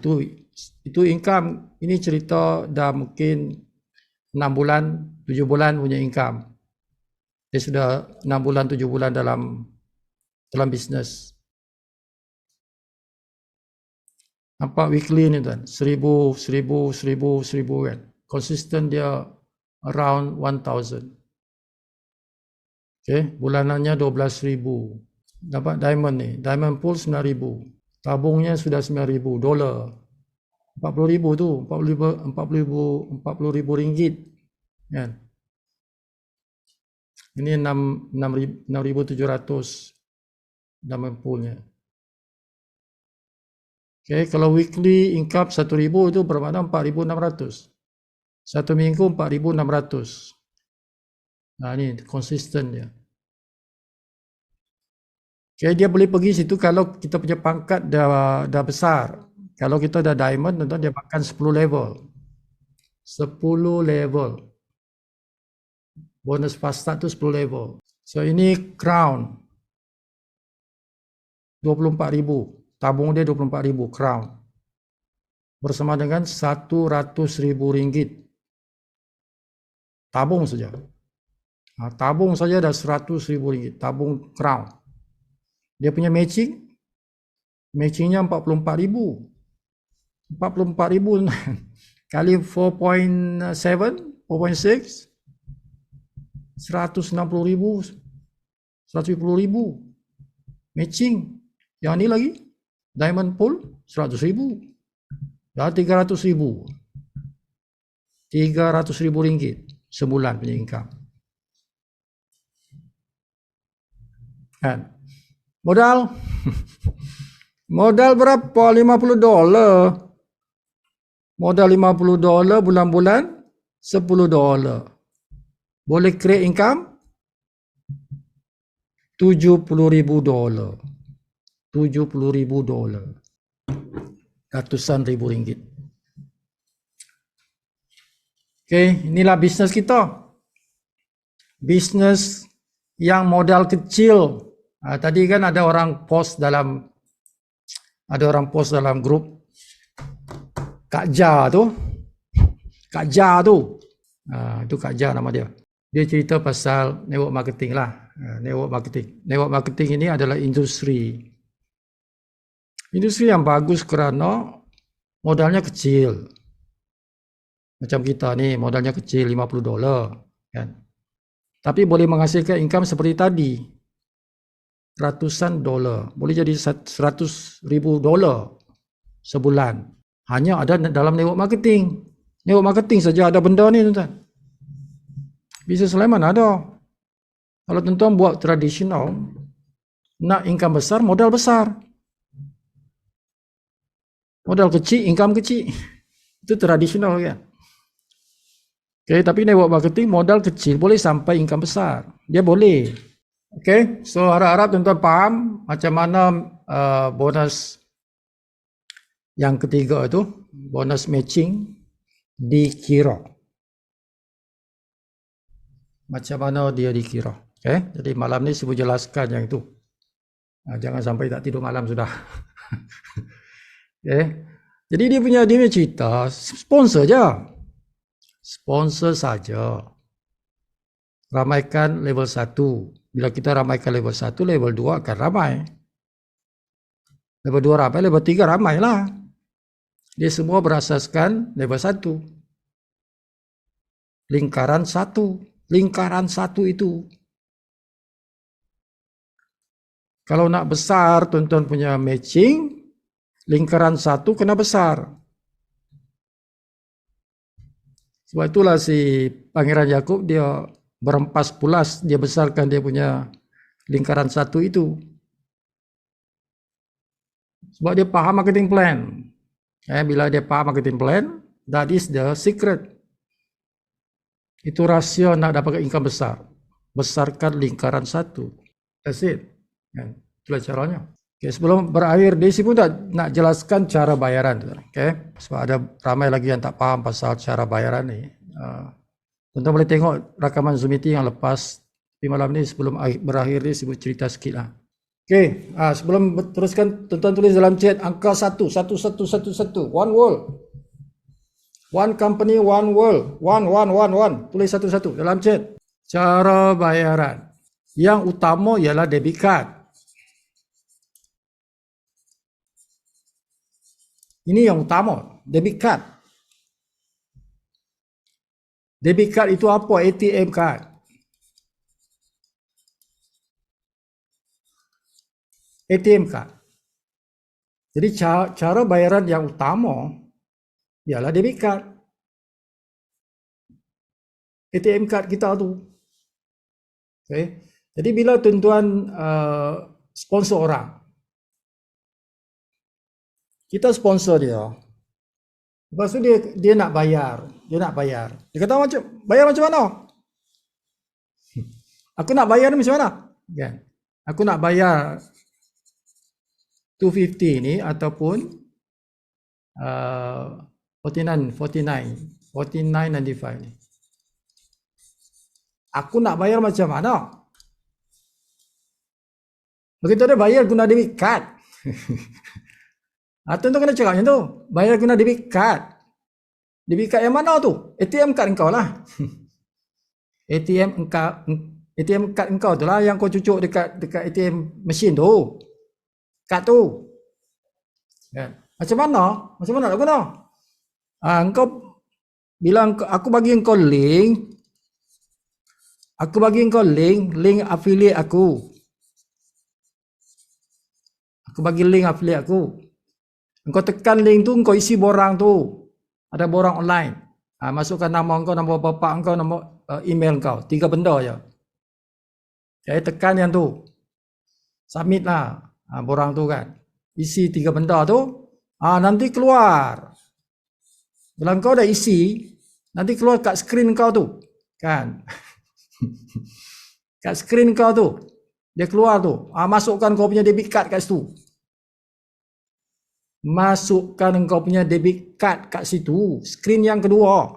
itu income. Ini cerita dah mungkin 6 bulan, 7 bulan punya income. Dia sudah 6 bulan, 7 bulan dalam bisnes. Nampak weekly ni tuan, 1,000, 1,000, 1,000, 1,000 kan. Consistent dia around 1,000. Okay, bulanannya 12,000. Dapat diamond ni, diamond pool 9,000. Tabungnya sudah 9,000 dolar. 40,000 tu, 40,000 ringgit kan. Ini 6,700 diamond poolnya. Okay, kalau weekly income 1,000 itu bermakna 4,600. Satu minggu 4,600. Nah, ini konsisten dia. Okay, dia boleh pergi situ kalau kita punya pangkat dah besar. Kalau kita dah diamond, tentu dia makan 10 level. 10 level. Bonus fast start tu 10 level. So ini crown. 24,000. Tabung dia 24,000 crown. Bersama dengan 100,000 ringgit. Tabung saja. Tabung saja dah 100,000 ringgit. Tabung crown. Dia punya matchingnya 44,000. 44,000 kali 4.7, 4.6, 160,000, 170,000 matching. Yang ni lagi diamond pool 100,000, dah 300,000. 300,000 ringgit sebulan punya income. Kan? Modal modal berapa? 50 dolar. Modal 50 dolar bulan-bulan 10 dolar. Boleh create income 70,000 dolar. 70,000 dolar. Ratusan ribu ringgit. Okay, inilah bisnes kita. Bisnes yang modal kecil. Tadi kan ada orang post dalam grup Kak Ja tu. Kak Ja tu. Itu Kak Ja nama dia. Dia cerita pasal network marketing lah. Network marketing. Network marketing ini adalah industri. Industri yang bagus kerana modalnya kecil. Macam kita ni modalnya kecil 50 dolar. Kan? Tapi boleh menghasilkan income seperti tadi. Ratusan dolar. Boleh jadi 100,000 dolar sebulan. Hanya ada dalam network marketing. Network marketing saja ada benda ni tuan-tuan. Bisnes lain mana ada. Kalau tuan-tuan buat tradisional, nak income besar, modal besar. Modal kecil, income kecil. Itu tradisional kan. Okay, tapi ini buat marketing, modal kecil boleh sampai income besar. Dia boleh. Okay, so harap-harap tuan-tuan faham macam mana bonus yang ketiga itu, bonus matching dikira. Macam mana dia dikira. Okay, jadi malam ni saya jelaskan yang itu. Jangan sampai tak tidur malam sudah. Okay. Jadi dia punya cerita sponsor je. Sponsor saja. Ramaikan level 1. Bila kita ramaikan level 1, level 2 akan ramai. Level 2 ramai, level 3 ramai lah. Dia semua berasaskan level 1. Lingkaran 1. Lingkaran 1 itu. Kalau nak besar, tuan-tuan punya matching, lingkaran 1 kena besar. Sebab itulah si Pangeran Yaakob dia berempas pulas, dia besarkan dia punya lingkaran 1 itu. Sebab dia faham marketing plan. Bila dia faham marketing plan, that is the secret. Itu rahsia nak dapat income besar. Besarkan lingkaran 1. That's it. Itulah caranya. Okay, sebelum berakhir, Desi pun nak jelaskan cara bayaran. Okay? Sebab ada ramai lagi yang tak faham pasal cara bayaran ni. Tuan-tuan boleh tengok rakaman Zoom meeting yang lepas. Tapi malam ni sebelum berakhir ni, saya cerita sikit lah. Okay, sebelum teruskan, tuan-tuan tulis dalam chat angka 1, 1111, one world. One company, one world. One. Tulis satu-satu dalam chat. Cara bayaran. Yang utama ialah debit card. Ini yang utama, debit card. Debit card itu apa? ATM card. ATM card. Jadi cara bayaran yang utama ialah debit card. ATM card kita tu. Okay. Jadi bila tuan-tuan sponsor orang, kita sponsor dia. Lepas tu dia nak bayar. Dia kata bayar macam mana? Aku nak bayar macam mana? Kan? Aku nak bayar 250 ni ataupun 49.95 ni. Aku nak bayar macam mana? Begitu dia bayar guna debit card. Tuan-tuan kena cakap macam tu. Bayar guna debit card. Debit card yang mana tu? ATM card engkau lah. ATM card engkau tu lah yang kau cucuk dekat ATM mesin tu. Kad tu. Macam mana? Macam mana nak guna? Engkau bilang aku bagi engkau link. Aku bagi engkau link affiliate aku. Aku bagi link affiliate aku. Engkau tekan link tu, engkau isi borang tu. Ada borang online. Masukkan nama engkau, nama bapa engkau, nama email engkau. 3 benda je. Jadi tekan yang tu. Submit lah. Borang tu kan. Isi 3 benda tu. Nanti keluar. Bila engkau dah isi, nanti keluar kat skrin engkau tu. Kan. Kat skrin engkau tu. Dia keluar tu. Masukkan kau punya debit card kat situ. Masukkan engkau punya debit card kat situ. Skrin yang kedua.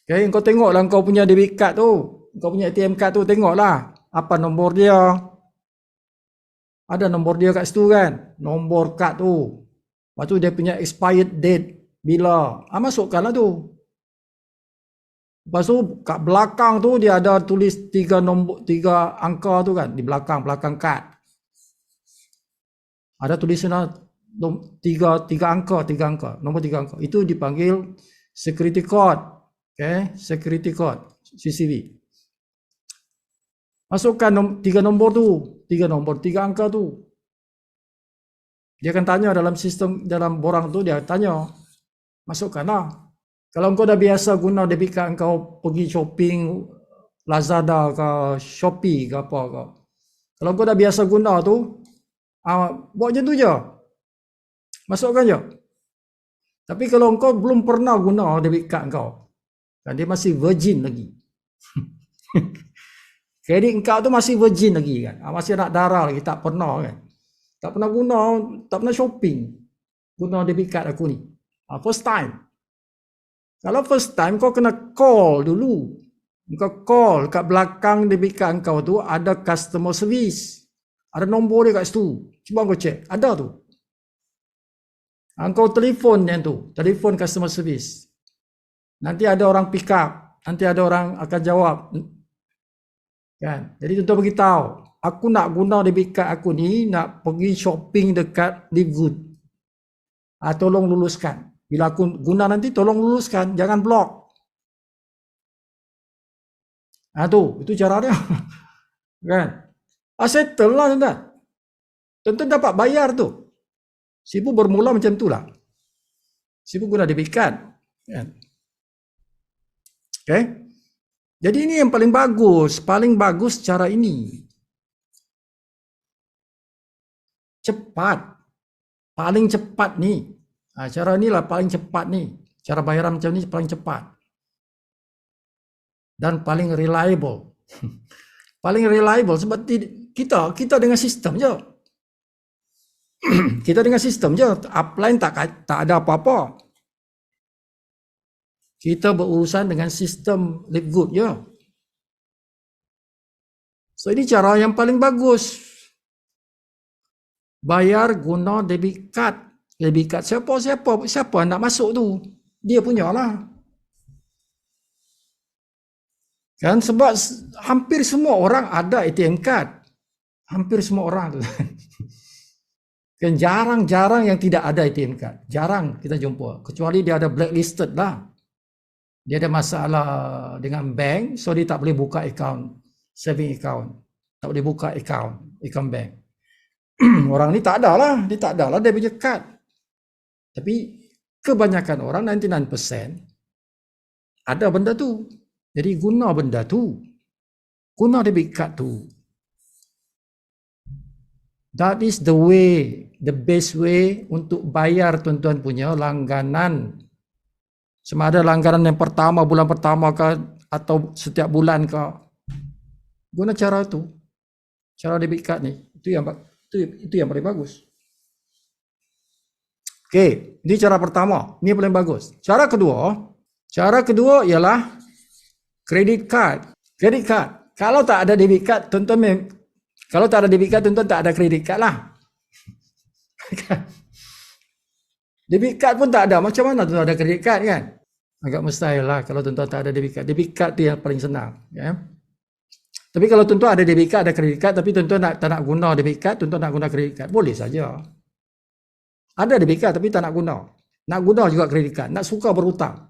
Okay, engkau tengoklah engkau punya debit card tu. Engkau punya ATM card tu, tengoklah. Apa nombor dia. Ada nombor dia kat situ kan. Nombor card tu. Lepas tu dia punya expired date. Bila. Masukkanlah tu. Lepas tu kat belakang tu dia ada tulis 3 angka tu kan. Di belakang card. Ada tulisan 3 angka, nombor 3 angka. Itu dipanggil security code. Okay, security code, CCV. Masukkan 3 nombor tu, 3 angka tu. Dia akan tanya dalam sistem, dalam borang tu dia tanya. Masukkanlah. Kalau engkau dah biasa guna debit card engkau pergi shopping Lazada ke Shopee ke apa ke. Kalau engkau dah biasa guna tu, buat macam tu je. Masukkan je. Tapi kalau engkau belum pernah guna debit card engkau, kan dia masih virgin lagi. Kredit engkau tu masih virgin lagi kan. Masih nak darah lagi, tak pernah kan. Tak pernah guna, tak pernah shopping. Guna debit card aku ni. First time. Kalau first time kau kena call dulu. Kau call kat belakang debit card kau tu ada customer service. Ada nombor dia kat situ. Cuba kau check. Ada tu. Kau telefon yang tu. Telefon customer service. Nanti ada orang pick up. Nanti ada orang akan jawab. Kan? Jadi tuan-tuan beritahu. Aku nak guna debit card aku ni. Nak pergi shopping dekat Livegood. Tolong luluskan. Bila aku guna nanti tolong luluskan, jangan blok. Itu cara dia. Kan? Settle lah tuan-tuan. Tuan-tuan dapat bayar tu. Sibu bermula macam itulah. Sibu guna debit card. Kan? Okay? Jadi ini yang paling bagus cara ini. Cepat. Paling cepat ni. Cara inilah paling cepat ni. Cara bayaran macam ni paling cepat. Dan paling reliable. Paling reliable sebab kita dengan sistem je. Kita dengan sistem je. Upline tak ada apa-apa. Kita berurusan dengan sistem Livegood je. So ini cara yang paling bagus. Bayar guna debit card. Debit card siapa nak masuk tu, dia punya lah. Kan sebab hampir semua orang ada ATM card. Hampir semua orang tu. Kan jarang-jarang yang tidak ada ATM card. Jarang kita jumpa. Kecuali dia ada blacklisted lah. Dia ada masalah dengan bank, so dia tak boleh buka account, saving account. Tak boleh buka account bank. Orang ni tak ada lah. Dia tak ada lah dia punya card. Tapi kebanyakan orang 99% ada benda tu. Jadi guna benda tu. Guna debit card tu. That is the way, the best way untuk bayar tuan-tuan punya langganan. Sama ada langganan yang pertama, bulan pertama ke atau setiap bulan ke. Guna cara tu. Cara debit card ni. Itu yang paling bagus. Okey, ini cara pertama. Ini paling bagus. Cara kedua ialah credit card. Credit card. Kalau tak ada debit card, tuan-tuan tak ada credit card lah. Debit card pun tak ada. Macam mana tuan-tuan ada credit card kan? Agak mustahil lah kalau tuan-tuan tak ada debit card. Debit card tu yang paling senang. Ya? Tapi kalau tuan-tuan ada debit card, ada credit card, tapi tuan-tuan tak nak guna debit card, tuan-tuan nak guna credit card, boleh saja. Ada debit card tapi tak nak guna. Nak guna juga kredit card. Nak suka berhutang.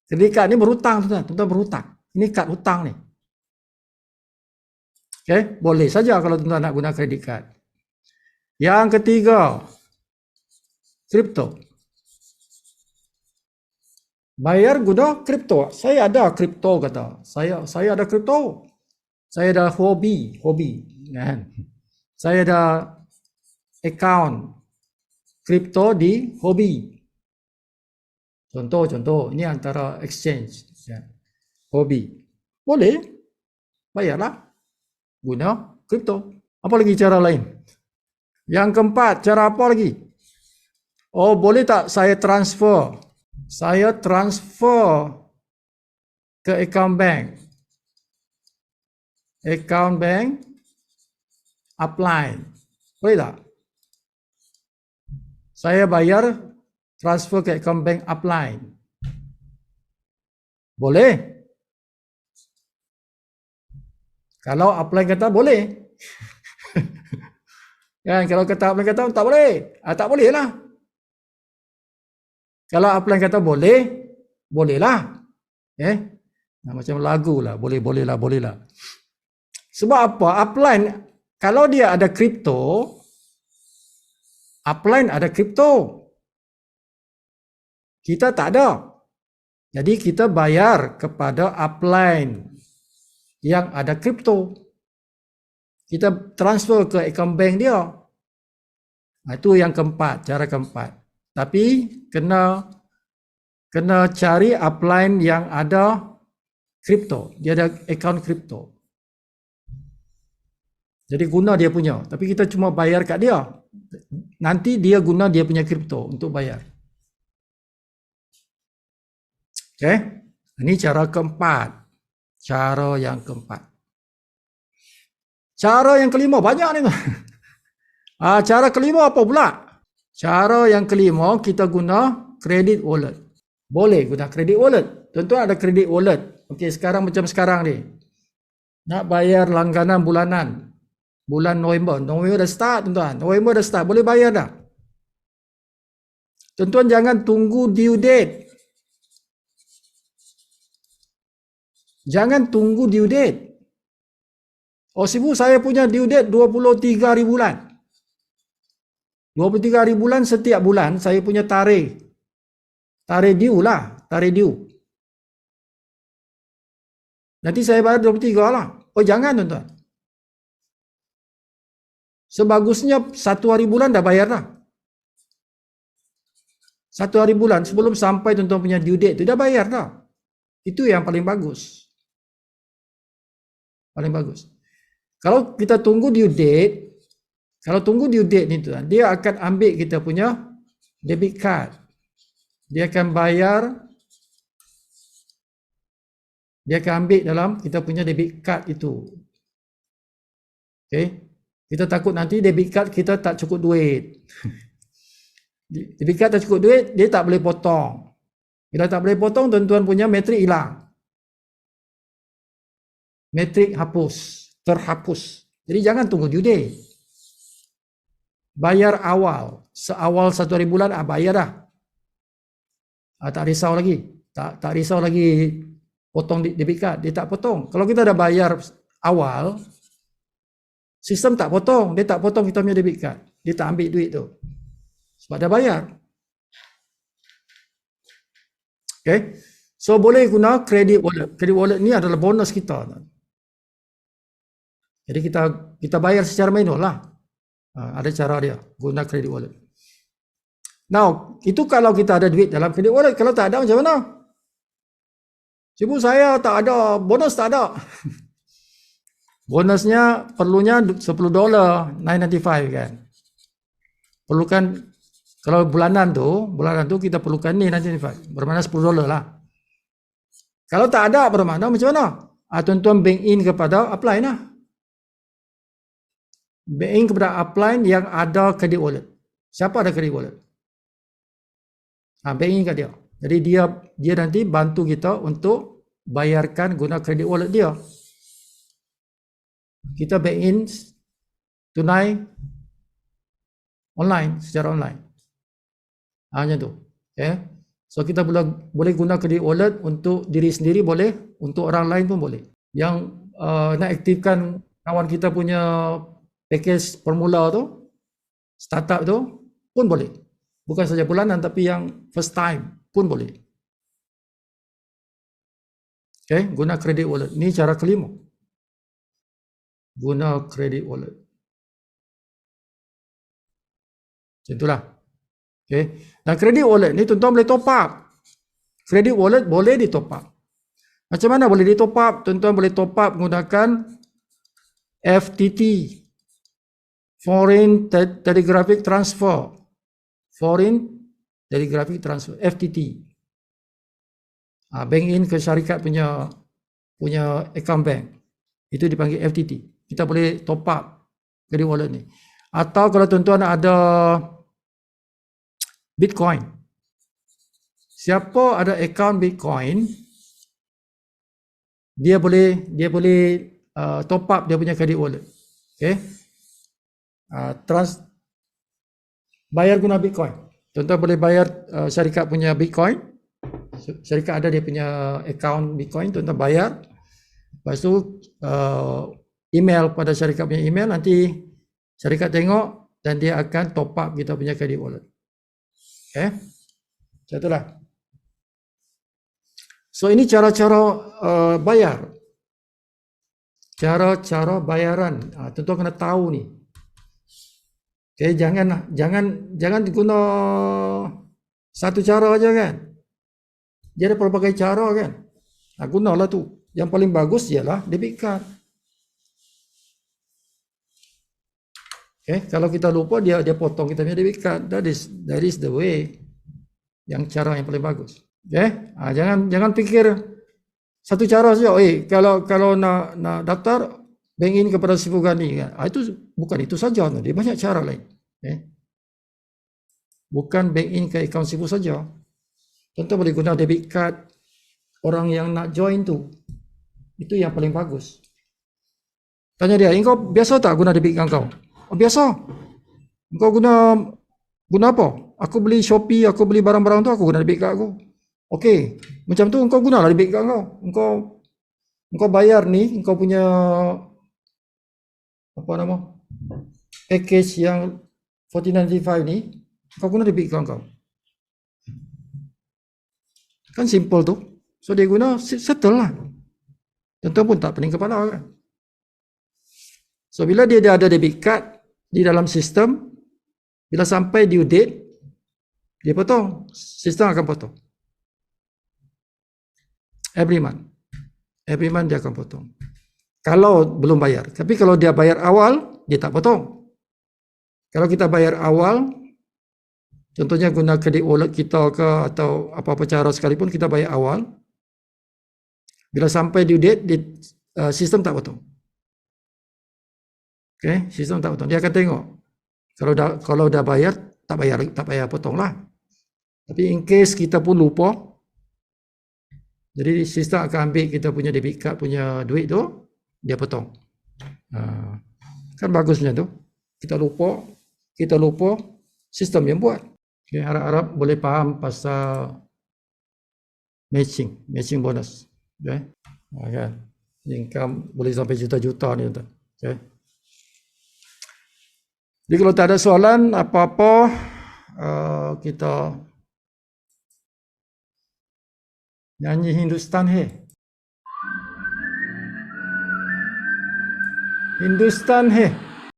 Kredit card ni berhutang tuan-tuan. Tuan-tuan berhutang. Ini kad hutang ni. Okay? Boleh saja kalau tuan-tuan nak guna kredit card. Yang ketiga. Kripto. Bayar guna kripto. Saya ada kripto kata. Saya ada kripto. Saya ada hobi. Kan? Saya ada account kripto di hobi. Contoh, ini antara exchange. Ya. Hobi. Boleh. Bayarlah. Guna kripto. Apa lagi cara lain? Yang keempat, cara apa lagi? Oh, boleh tak saya transfer? Saya transfer ke account bank. Account bank upline. Boleh tak? Saya bayar transfer ke account bank upline. Boleh? Kalau upline kata boleh. Kan kalau kata upline kata tak boleh. Tak boleh lah. Kalau upline kata boleh, bolehlah. Macam lagu lah, boleh lah. Sebab apa? Upline kalau dia ada kripto, upline ada kripto. Kita tak ada. Jadi kita bayar kepada upline yang ada kripto. Kita transfer ke account bank dia. Itu yang keempat, cara keempat. Tapi kena cari upline yang ada kripto. Dia ada account kripto. Jadi guna dia punya. Tapi kita cuma bayar kat dia. Nanti dia guna dia punya kripto untuk bayar. Okay? Ini cara keempat. Cara yang keempat. Cara yang kelima banyak ni. Cara kelima apa pula? Cara yang kelima kita guna credit wallet. Boleh guna credit wallet. Tuan-tuan ada credit wallet. Okey, sekarang macam sekarang ni. Nak bayar langganan bulanan. Bulan November. November dah start tuan-tuan. November dah start. Boleh bayar dah. Tuan-tuan jangan tunggu due date. Jangan tunggu due date. Oh sibuk saya punya due date 23 hari bulan. 23 hari bulan setiap bulan saya punya tarikh. Tarikh due lah. Tarikh due. Nanti saya bayar 23 lah. Oh jangan tuan-tuan. Sebagusnya 1 hari bulan dah bayar dah. 1 hari bulan sebelum sampai tuan-tuan punya due date tu dah bayar dah. Itu yang paling bagus. Paling bagus. Kalau kita tunggu due date, ni tuan, dia akan ambil kita punya debit card. Dia akan bayar, dia akan ambil dalam kita punya debit card itu. Okay? Kita takut nanti debit card kita tak cukup duit. Debit card tak cukup duit, dia tak boleh potong. Bila tak boleh potong, tuan-tuan punya metrik hilang. Metrik hapus. Terhapus. Jadi jangan tunggu due date. Bayar awal. Seawal 1 hari bulan, bayar dah. Tak risau lagi. Tak risau lagi potong debit card. Dia tak potong. Kalau kita dah bayar awal, sistem tak potong. Dia tak potong kita punya debit card. Dia tak ambil duit tu. Sebab dah bayar. Okay. So boleh guna credit wallet. Credit wallet ni adalah bonus kita. Jadi kita bayar secara manual lah. Ada cara dia guna credit wallet. Now, itu kalau kita ada duit dalam credit wallet. Kalau tak ada macam mana? Sibuk saya tak ada, bonus tak ada. Bonusnya perlunya $10, $9.95 kan. Perlukan kalau bulanan tu kita perlukan ni $9.95. Bermakna $10 lah. Kalau tak ada bermakna macam mana? Tuan-tuan bank in kepada upline lah. Bank kepada upline yang ada credit wallet. Siapa ada credit wallet? Bank in kat dia. Jadi dia nanti bantu kita untuk bayarkan guna credit wallet dia. Kita bank in tunai online, secara online. Macam tu. Okay. So kita boleh guna credit wallet untuk diri sendiri boleh, untuk orang lain pun boleh. Yang nak aktifkan kawan kita punya package permula tu, startup tu pun boleh. Bukan saja bulanan tapi yang first time pun boleh. Okay, guna credit wallet. Ni cara kelima. Guna credit wallet. Macam itulah. Okay. Dan credit wallet ni tuan-tuan boleh top up. Credit wallet boleh di top up. Macam mana boleh di top up? Tuan-tuan boleh top up menggunakan FTT. Foreign Telegraphic Transfer. Foreign Telegraphic Transfer, FTT. Bank in ke syarikat punya account bank. Itu dipanggil FTT. Kita boleh top up credit wallet ni. Atau kalau tuan-tuan ada Bitcoin. Siapa ada account Bitcoin, dia boleh top up dia punya credit wallet. Okay. Bayar guna Bitcoin. Tuan-tuan boleh bayar syarikat punya Bitcoin. Syarikat ada dia punya account Bitcoin, tuan-tuan bayar. Lepas tu email pada syarikat punya email, nanti syarikat tengok dan dia akan top up kita punya credit wallet. Okay. Macam itulah. So ini cara-cara bayar. Cara-cara bayaran. Tuan-tuan kena tahu ni. Okay, jangan guna satu cara aja kan. Dia ada pelbagai cara kan. Gunalah tu. Yang paling bagus ialah debit card. Okay, kalau kita lupa dia potong kita punya debit card. That is the way. Yang cara yang paling bagus. Okay, jangan fikir satu cara saja. Kalau nak daftar bank in kepada si Fugani kan. Itu bukan itu saja. Dia banyak cara lain. Okay. Bukan bank in ke akaun Sifu saja. Contoh boleh guna debit card orang yang nak join tu. Itu yang paling bagus. Tanya dia, engkau biasa tak guna debit card kau? Oh, biasa. Engkau guna apa? Aku beli Shopee, aku beli barang-barang tu, aku guna debit card aku. Okey, macam tu engkau gunalah debit card kau. Engkau bayar ni, engkau punya apa nama? Package yang 1495 ni, kau guna debit card kau. Kan simple tu. So dia guna settle lah. Tentu pun tak pening kepala kan. So bila dia ada debit card di dalam sistem, bila sampai due date, dia potong. Sistem akan potong. Every month dia akan potong. Kalau belum bayar. Tapi kalau dia bayar awal, dia tak potong. Kalau kita bayar awal, contohnya guna kredit wallet kita ke atau apa-apa cara sekalipun kita bayar awal, bila sampai due date, sistem tak potong. Okay, sistem tak potong. Dia akan tengok. Kalau dah bayar, tak payah potong lah. Tapi in case kita pun lupa, jadi sistem akan ambil kita punya debit card punya duit tu, dia potong. Kan bagusnya tu. Kita lupa, sistem yang buat. Okay, harap-harap boleh faham pasal matching bonus. Okay. Kan? Income boleh sampai juta-juta ni. Okay. Jadi kalau tak ada soalan apa-apa, kita nyanyi Hindustan Hai. Hindustan Hai.